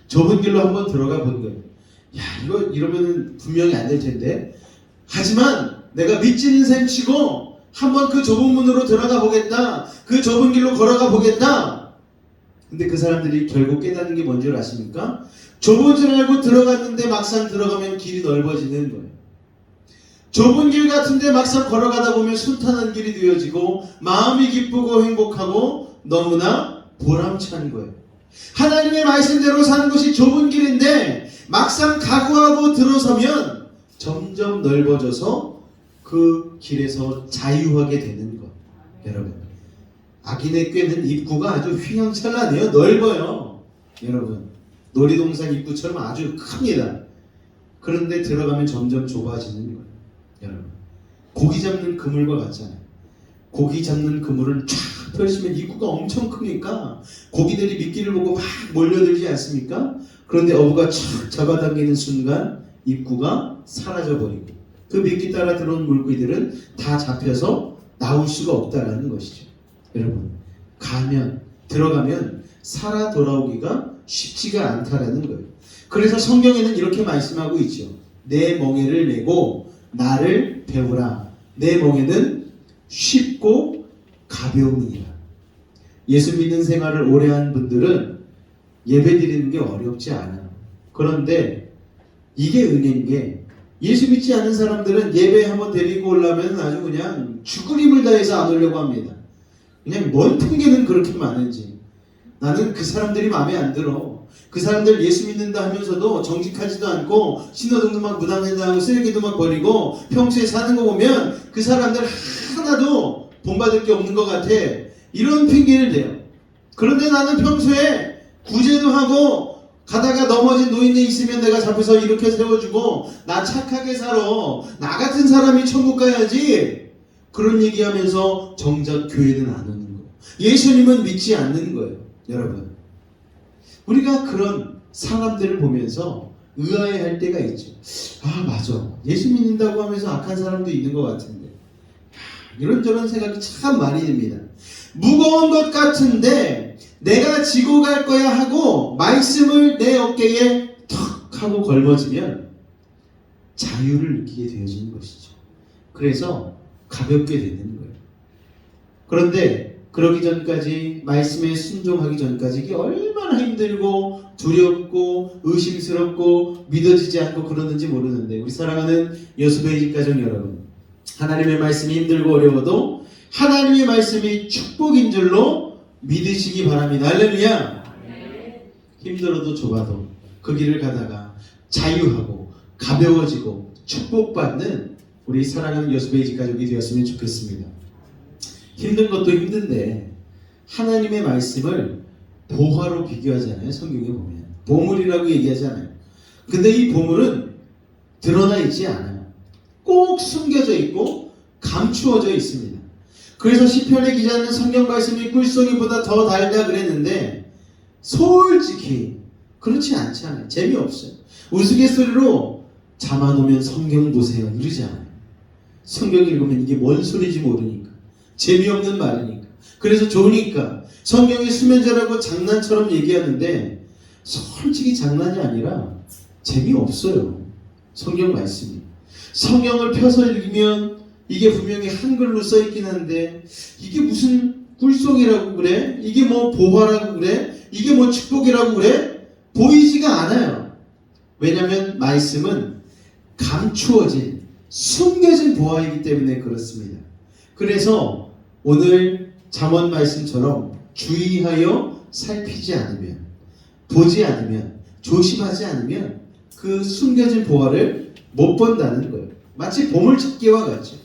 좁은 길로 한번 들어가 보는 거예요. 야, 이거 이러면은 분명히 안 될 텐데, 하지만 내가 믿지는 셈 치고 한번 그 좁은 문으로 들어가 보겠다, 그 좁은 길로 걸어가 보겠다. 근데 그 사람들이 결국 깨닫는 게 뭔지 아십니까? 좁은 줄 알고 들어갔는데 막상 들어가면 길이 넓어지는 거예요. 좁은 길 같은데 막상 걸어가다 보면 순탄한 길이 되어지고 마음이 기쁘고 행복하고 너무나 보람찬 거예요. 하나님의 말씀대로 사는 것이 좁은 길인데 막상 각오하고 들어서면 점점 넓어져서 그 길에서 자유하게 되는 것. 여러분, 악인의 꾀는 입구가 아주 휘황찬란해요. 넓어요. 여러분, 놀이동산 입구처럼 아주 큽니다. 그런데 들어가면 점점 좁아지는 거예요. 여러분, 고기 잡는 그물과 같잖아요. 고기 잡는 그물을 쫙 펼치면 입구가 엄청 크니까 고기들이 미끼를 보고 막 몰려들지 않습니까? 그런데 어부가 쫙 잡아당기는 순간 입구가 사라져버리고 그 미끼 따라 들어온 물고기들은 다 잡혀서 나올 수가 없다라는 것이죠. 여러분, 들어가면 살아 돌아오기가 쉽지가 않다라는 거예요. 그래서 성경에는 이렇게 말씀하고 있죠. 내 멍에를 메고 나를 배우라. 내 멍에는 쉽고 가벼움이니라. 예수 믿는 생활을 오래 한 분들은 예배 드리는 게 어렵지 않아요. 그런데 이게 은혜인 게, 예수 믿지 않는 사람들은 예배 한번 데리고 오려면 아주 그냥 죽을 힘을 다해서 안 오려고 합니다. 그냥 뭔 핑계는 그렇게 많은지. 나는 그 사람들이 마음에 안 들어. 그 사람들 예수 믿는다 하면서도 정직하지도 않고 신호등도 막 무단횡단하고 쓰레기도 막 버리고 평소에 사는 거 보면 그 사람들 하나도 본받을 게 없는 것 같아. 이런 핑계를 대요. 그런데 나는 평소에 구제도 하고 가다가 넘어진 노인네 있으면 내가 잡혀서 이렇게 세워주고 나 착하게 살아. 나 같은 사람이 천국 가야지. 그런 얘기하면서 정작 교회는 안 오는 거예요. 예수님은 믿지 않는 거예요. 여러분, 우리가 그런 사람들을 보면서 의아해할 때가 있죠. 아, 맞아, 예수 믿는다고 하면서 악한 사람도 있는 것 같은데. 이런저런 생각이 참 많이 듭니다. 무거운 것 같은데 내가 지고 갈 거야 하고 말씀을 내 어깨에 턱 하고 걸머지면 자유를 느끼게 되어지는 것이죠. 그래서 가볍게 되는 거예요. 그런데 그러기 전까지, 말씀에 순종하기 전까지 이게 얼마나 힘들고 두렵고 의심스럽고 믿어지지 않고 그러는지 모르는데, 우리 사랑하는 여수베이 집 가정 여러분, 하나님의 말씀이 힘들고 어려워도 하나님의 말씀이 축복인 줄로 믿으시기 바랍니다. 할렐루야. 힘들어도 좁아도 그 길을 가다가 자유하고 가벼워지고 축복받는 우리 사랑하는 여수베이 집 가족이 되었으면 좋겠습니다. 힘든 것도 힘든데 하나님의 말씀을 보화로 비교하잖아요. 성경에 보면 보물이라고 얘기하잖아요. 근데 이 보물은 드러나 있지 않아요. 꼭 숨겨져 있고 감추어져 있습니다. 그래서 시편의 기자는 성경 말씀이 꿀송이보다 더 달다 그랬는데 솔직히 그렇지 않잖아요. 재미없어요. 우스갯소리로 잠 안 오면 성경 보세요 이러지 않아요. 성경 읽으면 이게 뭔 소리인지 모르니까, 재미없는 말이니까, 그래서 좋으니까 성경이 수면제라고 장난처럼 얘기하는데 솔직히 장난이 아니라 재미없어요. 성경 말씀이. 성경을 펴서 읽으면 이게 분명히 한글로 써있긴 한데 이게 무슨 꿀송이라고 그래? 이게 뭐 보화라고 그래? 이게 뭐 축복이라고 그래? 보이지가 않아요. 왜냐하면 말씀은 감추어진, 숨겨진 보화이기 때문에 그렇습니다. 그래서 오늘 잠언 말씀처럼 주의하여 살피지 않으면, 보지 않으면, 조심하지 않으면 그 숨겨진 보화를 못 본다는 거예요. 마치 보물찾기와 같죠.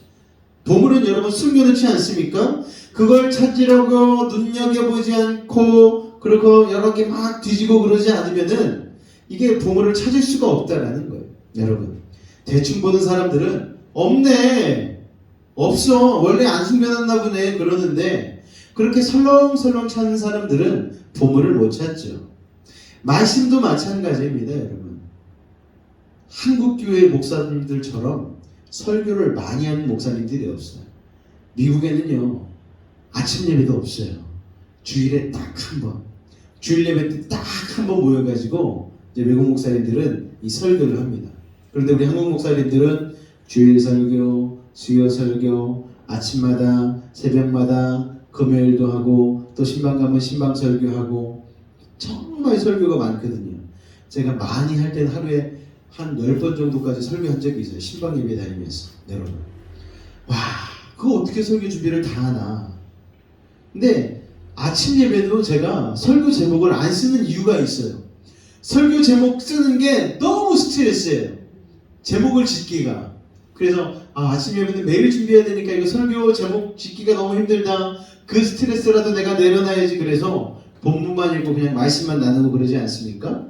보물은 여러분 숨겨놓지 않습니까? 그걸 찾으려고 눈여겨보지 않고 그리고 여러 개 막 뒤지고 그러지 않으면은 이게 보물을 찾을 수가 없다라는 거예요. 여러분 대충 보는 사람들은 없네, 없어, 원래 안 숨겨놨나 보네 그러는데 그렇게 설렁설렁 찾는 사람들은 보물을 못 찾죠. 말씀도 마찬가지입니다. 여러분 한국교회 목사님들처럼 설교를 많이 하는 목사님들이 없어요. 미국에는요 아침 예배도 없어요. 주일에 딱 한 번, 주일 예배 때 딱 한 번 모여가지고 이제 외국 목사님들은 이 설교를 합니다. 그런데 우리 한국 목사님들은 주일 설교, 수요 설교, 아침마다 새벽마다 금요일도 하고 또 신방 가면 신방 설교하고 정말 설교가 많거든요. 제가 많이 할 때는 하루에 한 10번 정도까지 설교한 적이 있어요. 신방 예배 다니면서. 여러분 와 그거 어떻게 설교 준비를 다 하나. 근데 아침 예배도 제가 설교 제목을 안 쓰는 이유가 있어요. 설교 제목 쓰는 게 너무 스트레스예요. 제목을 짓기가. 그래서 아침 예배는 매일 준비해야 되니까 이거 설교 제목 짓기가 너무 힘들다. 그 스트레스라도 내가 내려놔야지. 그래서 본문만 읽고 그냥 말씀만 나누고 그러지 않습니까?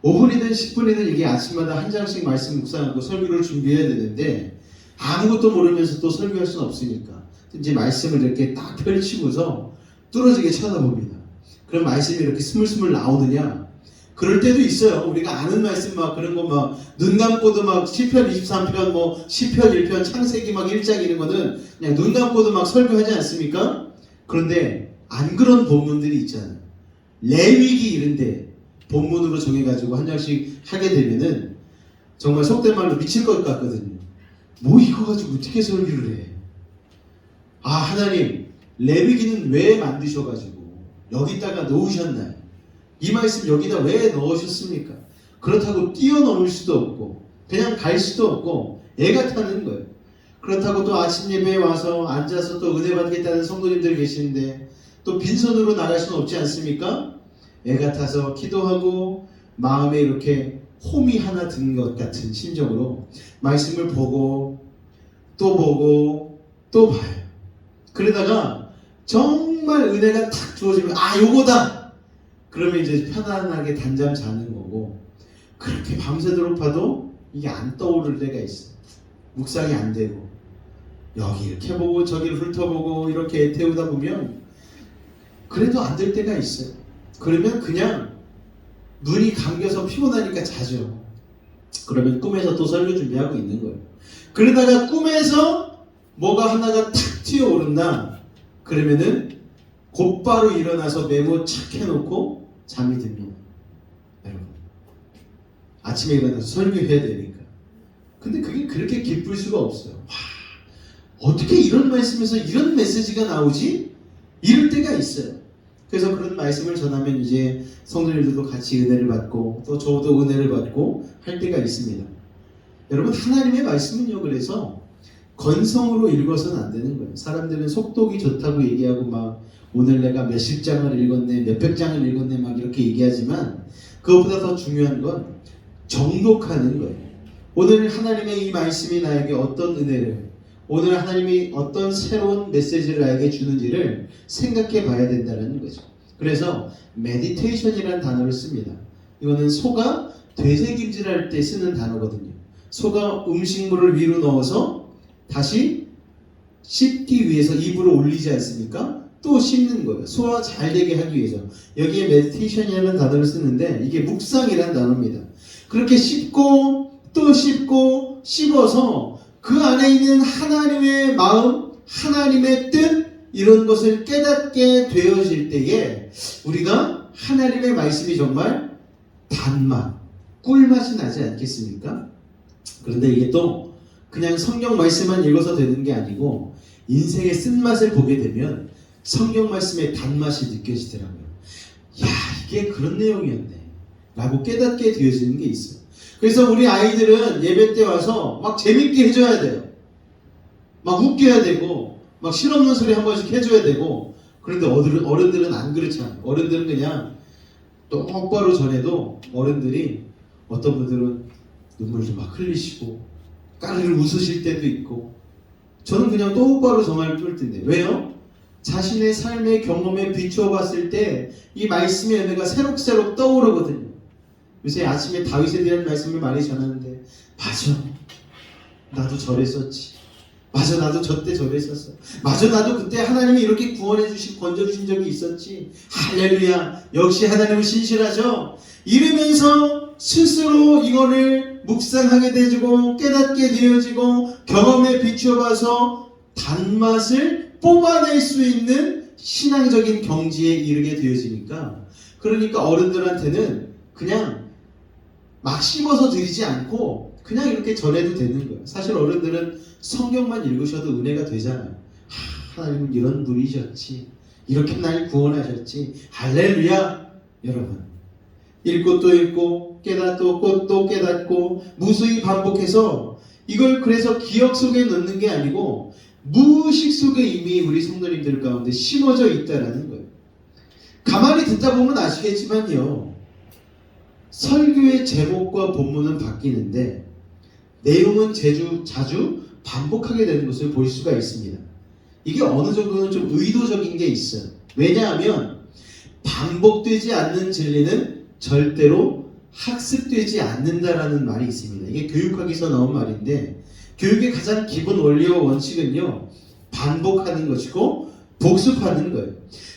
5분이든 10분이든 이게 아침마다 한 장씩 말씀 묵상하고 설교를 준비해야 되는데 아무것도 모르면서 또 설교할 수는 없으니까 이제 말씀을 이렇게 딱 펼치고서 뚫어지게 쳐다봅니다. 그럼 말씀이 이렇게 스물스물 나오느냐? 그럴 때도 있어요. 우리가 아는 말씀 막 그런 거 막 눈 감고도 막 시편 23편 뭐 시편 1편 창세기 막 1장 이런 거는 그냥 눈 감고도 막 설교하지 않습니까? 그런데 안 그런 본문들이 있잖아요. 레위기 이런데 본문으로 정해가지고 한 장씩 하게 되면은 정말 속된 말로 미칠 것 같거든요. 뭐 이거 가지고 어떻게 설교를 해? 하나님 레위기는 왜 만드셔가지고 여기다가 놓으셨나요? 이 말씀 여기다 왜 넣으셨습니까? 그렇다고 뛰어넘을 수도 없고 그냥 갈 수도 없고 애가 타는 거예요. 그렇다고 또 아침 예배에 와서 앉아서 또 은혜 받겠다는 성도님들 계시는데 또 빈손으로 나갈 수는 없지 않습니까? 애가 타서 기도하고 마음에 이렇게 홈이 하나 든 것 같은 심정으로 말씀을 보고 또 봐요. 그러다가 정말 은혜가 탁 주어지면 요거다! 그러면 이제 편안하게 단잠 자는 거고 그렇게 밤새도록 봐도 이게 안 떠오를 때가 있어요. 묵상이 안 되고 여기 이렇게 보고 저기를 훑어보고 이렇게 애태우다 보면 그래도 안 될 때가 있어요. 그러면 그냥 눈이 감겨서 피곤하니까 자죠. 그러면 꿈에서 또 설교 준비하고 있는 거예요. 그러다가 꿈에서 뭐가 하나가 탁 튀어오른다. 그러면은 곧바로 일어나서 메모 착 해놓고 잠이 듭니다. 여러분 아침에 일어나서 설교해야 되니까. 근데 그게 그렇게 기쁠 수가 없어요. 어떻게 이런 말씀에서 이런 메시지가 나오지? 이럴 때가 있어요. 그래서 그런 말씀을 전하면 이제 성도님들도 같이 은혜를 받고 또 저도 은혜를 받고 할 때가 있습니다. 여러분 하나님의 말씀은요 그래서 건성으로 읽어서는 안 되는 거예요. 사람들은 속독이 좋다고 얘기하고 막 오늘 내가 몇십 장을 읽었네 몇백 장을 읽었네 막 이렇게 얘기하지만 그것보다 더 중요한 건 정독하는 거예요. 오늘 하나님의 이 말씀이 나에게 어떤 은혜를 오늘 하나님이 어떤 새로운 메시지를 나에게 주는지를 생각해 봐야 된다는 거죠. 그래서 메디테이션이라는 단어를 씁니다. 이거는 소가 되새김질할 때 쓰는 단어거든요. 소가 음식물을 위로 넣어서 다시 씹기 위해서 입으로 올리지 않습니까? 또 씹는 거예요. 소화 잘 되게 하기 위해서. 여기에 메디테이션이라는 단어를 쓰는데 이게 묵상이라는 단어입니다. 그렇게 씹고 또 씹고 씹어서 그 안에 있는 하나님의 마음, 하나님의 뜻 이런 것을 깨닫게 되어질 때에 우리가 하나님의 말씀이 정말 단맛, 꿀맛이 나지 않겠습니까? 그런데 이게 또 그냥 성경 말씀만 읽어서 되는 게 아니고 인생의 쓴맛을 보게 되면 성경 말씀의 단맛이 느껴지더라고요. 야, 이게 그런 내용이었네 라고 깨닫게 되어지는 게 있어요. 그래서 우리 아이들은 예배 때 와서 막 재밌게 해줘야 돼요. 막 웃겨야 되고 막 실없는 소리 한 번씩 해줘야 되고. 그런데 어른들은 안 그렇잖아요. 어른들은 그냥 똑바로 전해도 어른들이 어떤 분들은 눈물도 막 흘리시고 까르르 웃으실 때도 있고, 저는 그냥 똑바로 정말 뚫을 텐데. 왜요? 자신의 삶의 경험에 비추어 봤을 때 이 말씀의 은혜가 새록새록 떠오르거든요. 요새 아침에 다윗에 대한 말씀을 많이 전하는데, 맞아, 나도 저랬었지. 맞아, 나도 저때 저랬었어. 맞아, 나도 그때 하나님이 이렇게 구원해 주신, 건져 주신 적이 있었지. 할렐루야, 역시 하나님은 신실하죠. 이러면서 스스로 이거를 묵상하게 되고 깨닫게 되어지고 경험에 비추어 봐서 단맛을 뽑아낼 수 있는 신앙적인 경지에 이르게 되어지니까, 그러니까 어른들한테는 그냥 막 씹어서 드리지 않고 그냥 이렇게 전해도 되는 거예요. 사실 어른들은 성경만 읽으셔도 은혜가 되잖아요. 하나님은 이런 분이셨지, 이렇게 날 구원하셨지, 할렐루야. 여러분, 읽고 또 읽고 깨닫고 또 깨닫고 무수히 반복해서 이걸 그래서 기억 속에 넣는 게 아니고 무의식 속에 이미 우리 성도님들 가운데 심어져 있다라는 거예요. 가만히 듣다 보면 아시겠지만요, 설교의 제목과 본문은 바뀌는데 내용은 자주 반복하게 되는 것을 볼 수가 있습니다. 이게 어느 정도는 좀 의도적인 게 있어요. 왜냐하면 반복되지 않는 진리는 절대로 학습되지 않는다라는 말이 있습니다. 이게 교육학에서 나온 말인데, 교육의 가장 기본 원리와 원칙은요, 반복하는 것이고 복습하는 거예요.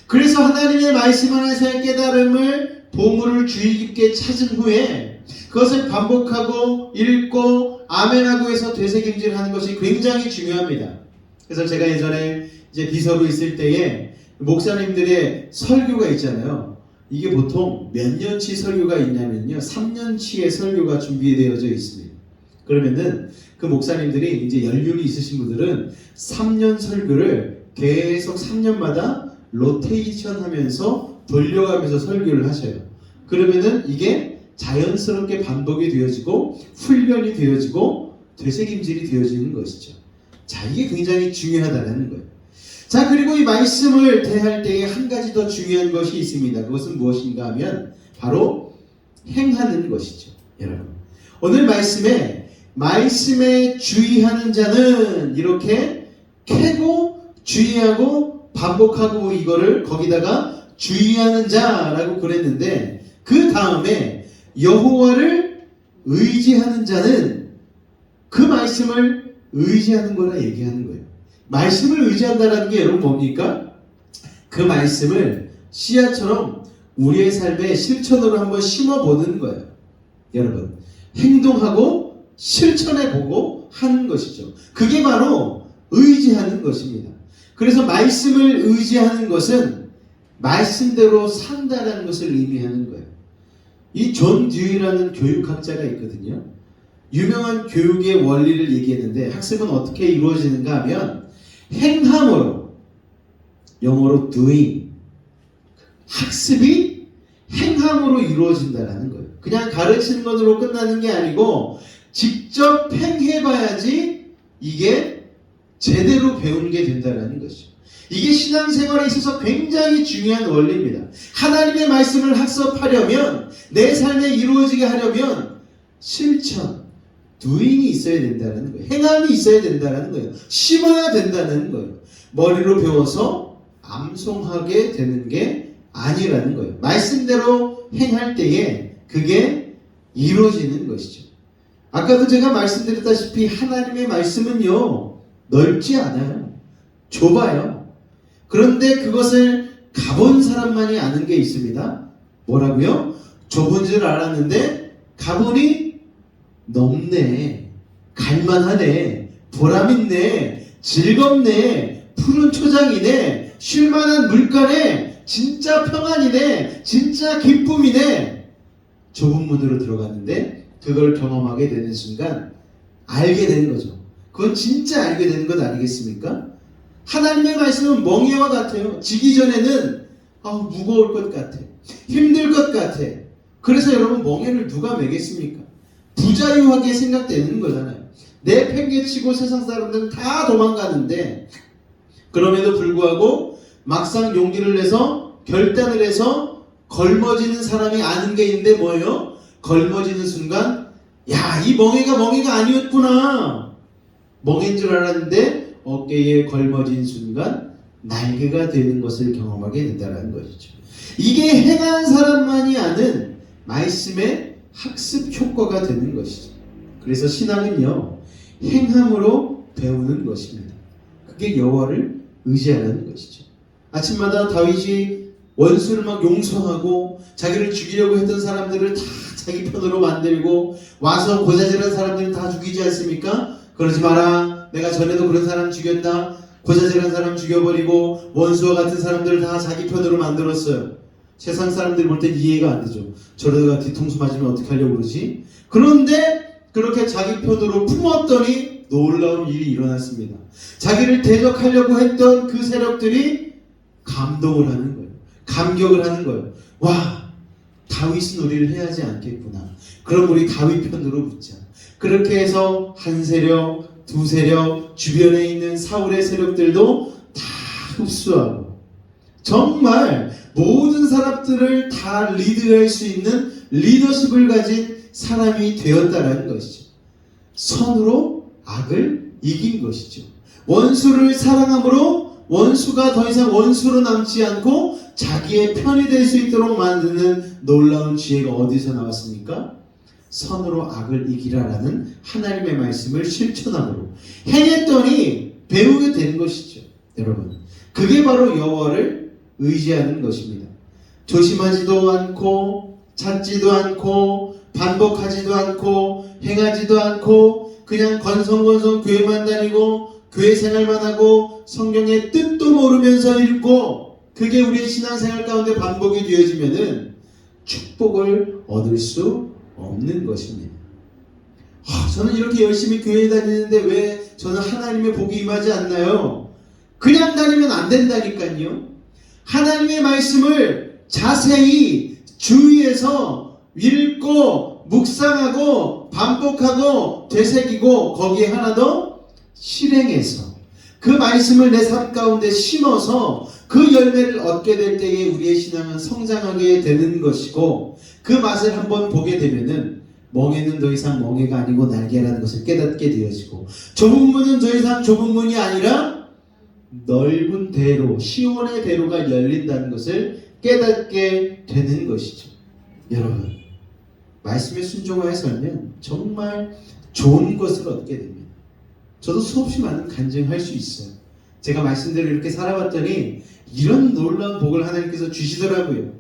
그래서 하나님의 말씀 안에서의 깨달음을, 보물을 주의 깊게 찾은 후에 그것을 반복하고 읽고 아멘하고 해서 되새김질하는 것이 굉장히 중요합니다. 그래서 제가 예전에 이제 비서로 있을 때에 목사님들의 설교가 있잖아요. 이게 보통 몇 년치 설교가 있냐면요, 3년치의 설교가 준비되어져 있습니다. 그러면은 그 목사님들이 이제 연륜이 있으신 분들은 3년 설교를 계속 3년마다 로테이션 하면서 돌려가면서 설교를 하셔요. 그러면은 이게 자연스럽게 반복이 되어지고 훈련이 되어지고 되새김질이 되어지는 것이죠. 자, 이게 굉장히 중요하다는 거예요. 자, 그리고 이 말씀을 대할 때에 한 가지 더 중요한 것이 있습니다. 그것은 무엇인가 하면 바로 행하는 것이죠. 여러분, 오늘 말씀에 주의하는 자는 이렇게 캐고 주의하고 반복하고 이거를 거기다가 주의하는 자라고 그랬는데, 그 다음에 여호와를 의지하는 자는 그 말씀을 의지하는 거라 얘기하는 거예요. 말씀을 의지한다는 게 여러분 뭡니까? 그 말씀을 씨앗처럼 우리의 삶에 실천으로 한번 심어보는 거예요. 여러분, 행동하고 실천해보고 하는 것이죠. 그게 바로 의지하는 것입니다. 그래서 말씀을 의지하는 것은 말씀대로 산다라는 것을 의미하는 거예요. 이 존 듀이라는 교육학자가 있거든요. 유명한 교육의 원리를 얘기했는데, 학습은 어떻게 이루어지는가 하면 행함으로, 영어로 doing, 학습이 행함으로 이루어진다라는 거예요. 그냥 가르치는 것으로 끝나는 게 아니고 직접 행해봐야지 이게 제대로 배우는 게 된다라는 것이죠. 이게 신앙생활에 있어서 굉장히 중요한 원리입니다. 하나님의 말씀을 학습하려면, 내 삶에 이루어지게 하려면 실천, doing이 있어야 된다는 거예요. 행함이 있어야 된다는 거예요. 심어야 된다는 거예요. 머리로 배워서 암송하게 되는 게 아니라는 거예요. 말씀대로 행할 때에 그게 이루어지는 것이죠. 아까도 제가 말씀드렸다시피 하나님의 말씀은요, 넓지 않아요. 좁아요. 그런데 그것을 가본 사람만이 아는 게 있습니다. 뭐라고요? 좁은 줄 알았는데 가보니 넓네, 갈만하네, 보람있네, 즐겁네, 푸른 초장이네, 쉴만한 물가네, 진짜 평안이네, 진짜 기쁨이네. 좁은 문으로 들어갔는데 그걸 경험하게 되는 순간 알게 되는 거죠. 그건 진짜 알게 되는 것 아니겠습니까? 하나님의 말씀은 멍에와 같아요. 지기 전에는 무거울 것 같아, 힘들 것 같아. 그래서 여러분, 멍에를 누가 매겠습니까? 부자유하게 생각되는 거잖아요. 내 팽개치고 세상 사람들은 다 도망가는데, 그럼에도 불구하고 막상 용기를 내서 결단을 해서 걸머지는 사람이 아는 게 있는데 뭐예요? 걸머지는 순간, 야, 이 멍에가 아니었구나. 멍인 줄 알았는데 어깨에 걸머진 순간 날개가 되는 것을 경험하게 된다는 것이죠. 이게 행한 사람만이 아는 말씀의 학습 효과가 되는 것이죠. 그래서 신앙은요, 행함으로 배우는 것입니다. 그게 여호와를 의지하는 것이죠. 아침마다 다윗이 원수를 막 용서하고 자기를 죽이려고 했던 사람들을 다 자기 편으로 만들고 와서 고자질한 사람들은 다 죽이지 않습니까? 그러지 마라. 내가 전에도 그런 사람 죽였다. 고자질한 사람 죽여버리고 원수와 같은 사람들을 다 자기 편으로 만들었어요. 세상 사람들이 볼 땐 이해가 안 되죠. 저러다가 뒤통수 맞으면 어떻게 하려고 그러지? 그런데 그렇게 자기 편으로 품었더니 놀라운 일이 일어났습니다. 자기를 대적하려고 했던 그 세력들이 감동을 하는 거예요. 감격을 하는 거예요. 와, 다윗은 우리를 해하지 않겠구나. 그럼 우리 다윗 편으로 붙자. 그렇게 해서 한 세력, 두 세력, 주변에 있는 사울의 세력들도 다 흡수하고 정말 모든 사람들을 다 리드할 수 있는 리더십을 가진 사람이 되었다는 것이죠. 선으로 악을 이긴 것이죠. 원수를 사랑함으로 원수가 더 이상 원수로 남지 않고 자기의 편이 될 수 있도록 만드는 놀라운 지혜가 어디서 나왔습니까? 선으로 악을 이기라라는 하나님의 말씀을 실천함으로 행했더니 배우게 되는 것이죠. 여러분, 그게 바로 여호와를 의지하는 것입니다. 조심하지도 않고 찾지도 않고 반복하지도 않고 행하지도 않고 그냥 건성건성 교회만 다니고 교회 생활만 하고 성경의 뜻도 모르면서 읽고 그게 우리의 신앙생활 가운데 반복이 되어지면은 축복을 얻을 수 없는 것입니다. 저는 이렇게 열심히 교회에 다니는데 왜 저는 하나님의 복이 임하지 않나요? 그냥 다니면 안 된다니까요. 하나님의 말씀을 자세히 주의해서 읽고 묵상하고 반복하고 되새기고 거기에 하나 더 실행해서 그 말씀을 내 삶 가운데 심어서 그 열매를 얻게 될 때에 우리의 신앙은 성장하게 되는 것이고 그 맛을 한번 보게 되면은 멍에는 더 이상 멍에가 아니고 날개라는 것을 깨닫게 되어지고 좁은 문은 더 이상 좁은 문이 아니라 넓은 대로 시온의 대로가 열린다는 것을 깨닫게 되는 것이죠. 여러분, 말씀에 순종하여 살면 정말 좋은 것을 얻게 됩니다. 저도 수없이 많은 간증할 수 있어요. 제가 말씀대로 이렇게 살아왔더니 이런 놀라운 복을 하나님께서 주시더라고요.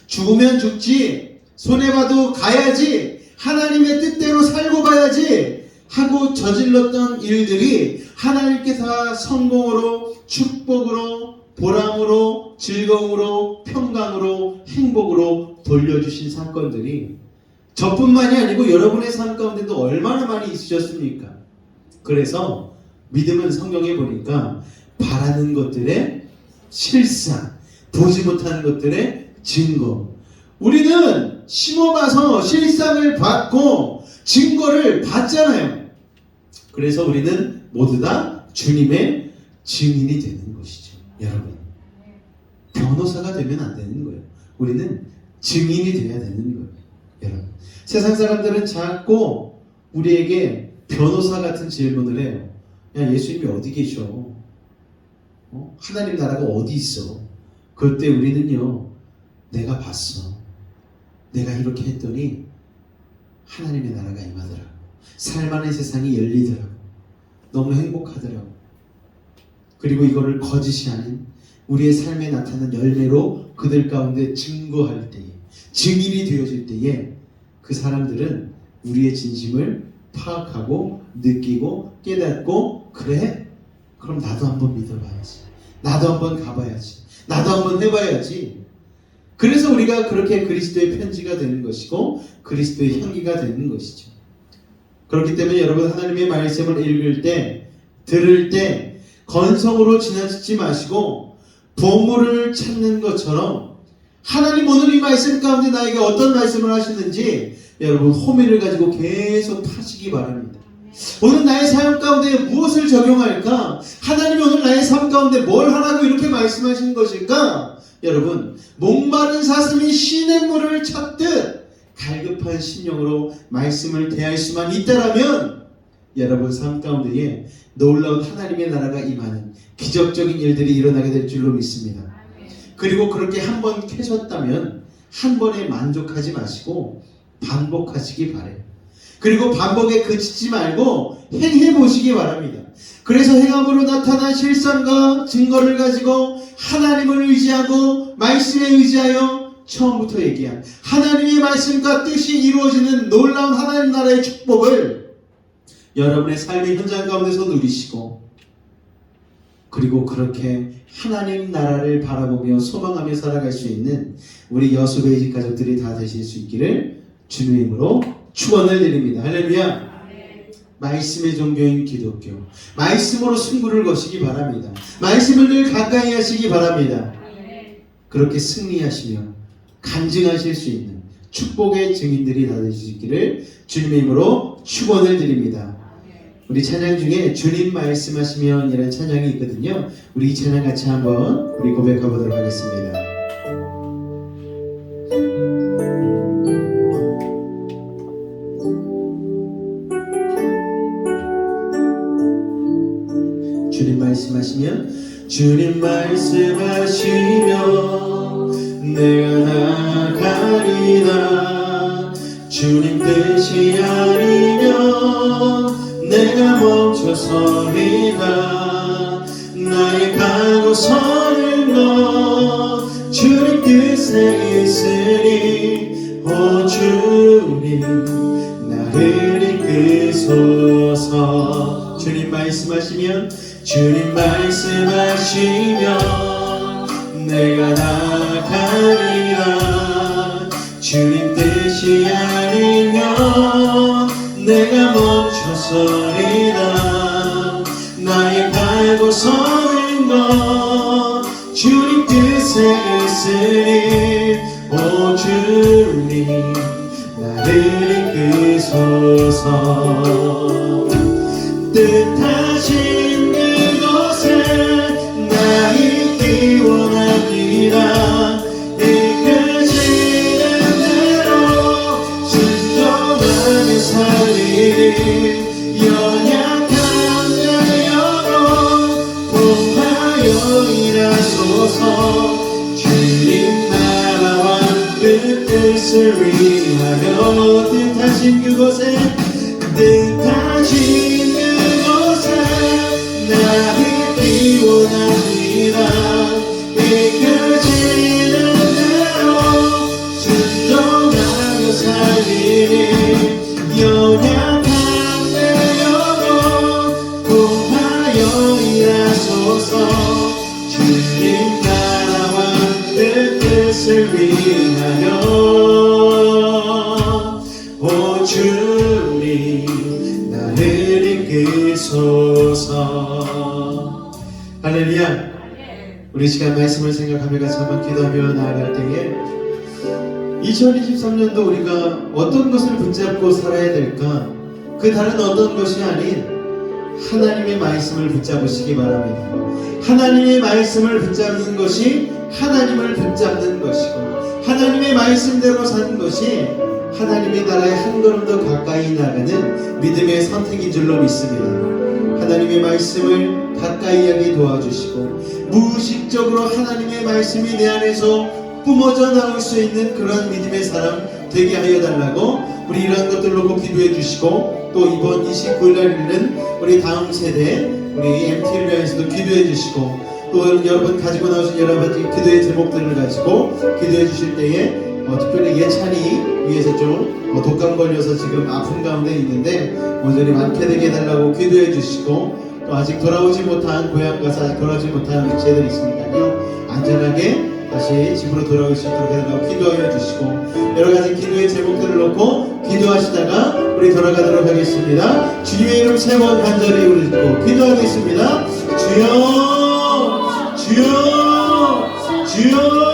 죽으면 죽지, 손해봐도 가야지, 하나님의 뜻대로 살고 가야지 하고 저질렀던 일들이 하나님께서 다 성공으로, 축복으로, 보람으로, 즐거움으로, 평강으로, 행복으로 돌려주신 사건들이 저뿐만이 아니고 여러분의 삶 가운데도 얼마나 많이 있으셨습니까? 그래서 믿음은 성경에 보니까 바라는 것들의 실상, 보지 못하는 것들의 증거. 우리는 심어봐서 실상을 받고 증거를 받잖아요. 그래서 우리는 모두 다 주님의 증인이 되는 것이죠. 여러분, 변호사가 되면 안 되는 거예요. 우리는 증인이 돼야 되는 거예요. 여러분, 세상 사람들은 자꾸 우리에게 변호사 같은 질문을 해요. 야, 예수님이 어디 계셔? 하나님 나라가 어디 있어? 그때 우리는요, 내가 봤어. 내가 이렇게 했더니 하나님의 나라가 임하더라고. 살만한 세상이 열리더라고. 너무 행복하더라고. 그리고 이거를 거짓이 아닌 우리의 삶에 나타나는 열매로 그들 가운데 증거할 때에, 증인이 되어질 때에 그 사람들은 우리의 진심을 파악하고 느끼고 깨닫고, 그래? 그럼 나도 한번 믿어봐야지. 나도 한번 가봐야지. 나도 한번 해봐야지. 그래서 우리가 그렇게 그리스도의 편지가 되는 것이고 그리스도의 향기가 되는 것이죠. 그렇기 때문에 여러분, 하나님의 말씀을 읽을 때, 들을 때 건성으로 지나치지 마시고 보물을 찾는 것처럼 하나님 오늘 이 말씀 가운데 나에게 어떤 말씀을 하시는지 여러분 호미를 가지고 계속 파시기 바랍니다. 오늘 나의 삶 가운데 무엇을 적용할까? 하나님이 오늘 나의 삶 가운데 뭘 하라고 이렇게 말씀하시는 것일까? 여러분, 목마른 사슴이 시냇물을 찾듯 갈급한 심령으로 말씀을 대할 수만 있다라면 여러분 삶 가운데에 놀라운 하나님의 나라가 임하는 기적적인 일들이 일어나게 될 줄로 믿습니다. 그리고 그렇게 한 번 캐셨다면 한 번에 만족하지 마시고 반복하시기 바래요. 그리고 반복에 그치지 말고 행해 보시기 바랍니다. 그래서 행함으로 나타난 실상과 증거를 가지고 하나님을 의지하고 말씀에 의지하여 처음부터 얘기한 하나님의 말씀과 뜻이 이루어지는 놀라운 하나님 나라의 축복을 여러분의 삶의 현장 가운데서 누리시고, 그리고 그렇게 하나님 나라를 바라보며 소망하며 살아갈 수 있는 우리 여수베이직 가족들이 다 되실 수 있기를 주님의 이름으로 축원을 드립니다. 할렐루야. 말씀의 종교인 기독교, 말씀으로 승부를 거시기 바랍니다. 말씀을 늘 가까이 하시기 바랍니다. 그렇게 승리하시며 간증하실 수 있는 축복의 증인들이 다 되실 수 있기를 주님의 이름으로 축원을 드립니다. 우리 찬양 중에 주님 말씀하시면 이라는 찬양이 있거든요. 우리 이 찬양 같이 한번 우리 고백해 보도록 하겠습니다. 주님 말씀하시면, 주님 말씀하시면 내가 나가리라. 주님 뜻이 아니면 내가 멈춰서리라. 나의 가고 서는 것 주님 뜻에 있으니 오 주님 나를 이끄소서. 주님 말씀하시면, 주님 말씀하시면 내가 나가리라. 주님 뜻이 아니면 내가 멈춰서리라. 나의 갈고 서는 것 주님 뜻에 있으니 오 주님 나를 이끄소서. 뜻하신 그곳에 나 있기 원합니다. 이끄시는 대로 순종하며 살리리. 연약한 내 영혼 통하여 일하소서. 주님 나라와 그 뜻을 위하여. 뜻하신 그곳에, 뜻하신 그곳에 나 있기 원합니다. 이끄시는 대로 순종하며 살리니. 연약한 내 영혼 통하여 일하소서. 주님 나라와 그 뜻을 위하여. 오 주님 나를 이끄소서. 할렐루야. 우리 시간 말씀을 생각하며 같이 한번 기도하며 나아갈 때에 2023년도 우리가 어떤 것을 붙잡고 살아야 될까? 그 다른 어떤 것이 아닌 하나님의 말씀을 붙잡으시기 바랍니다. 하나님의 말씀을 붙잡는 것이 하나님을 붙잡는 것이고, 하나님의 말씀대로 사는 것이 하나님의 나라에 한 걸음 더 가까이 나가는 믿음의 선택인 줄로 믿습니다. 하나님의 말씀을 가까이 하게 도와주시고, 무의식적으로 하나님의 말씀이 내 안에서 뿜어져 나올 수 있는 그런 믿음의 사람 되게 하여 달라고 우리 이러한 것들 놓고 기도해 주시고, 또 이번 29일 날에는 우리 다음 세대 우리 MT를 위해서도 기도해 주시고, 또 여러분 가지고 나오신 여러 가지 기도의 제목들을 가지고 기도해 주실 때에 특별히 예찬이 위해서 좀 독감 걸려서 지금 아픈 가운데 있는데 온전히 완쾌 되게 해달라고 기도해 주시고, 또 아직 돌아오지 못한 고향 가서 아직 돌아오지 못한 지체들이 있으니까요, 안전하게 다시 집으로 돌아올 수 있도록 해달라고 기도하여 주시고, 여러 가지 기도의 제목들을 놓고 기도하시다가 우리 돌아가도록 하겠습니다. 주님의 이름 세 번 간절히 우리고 기도하겠습니다. 주여 주여 주여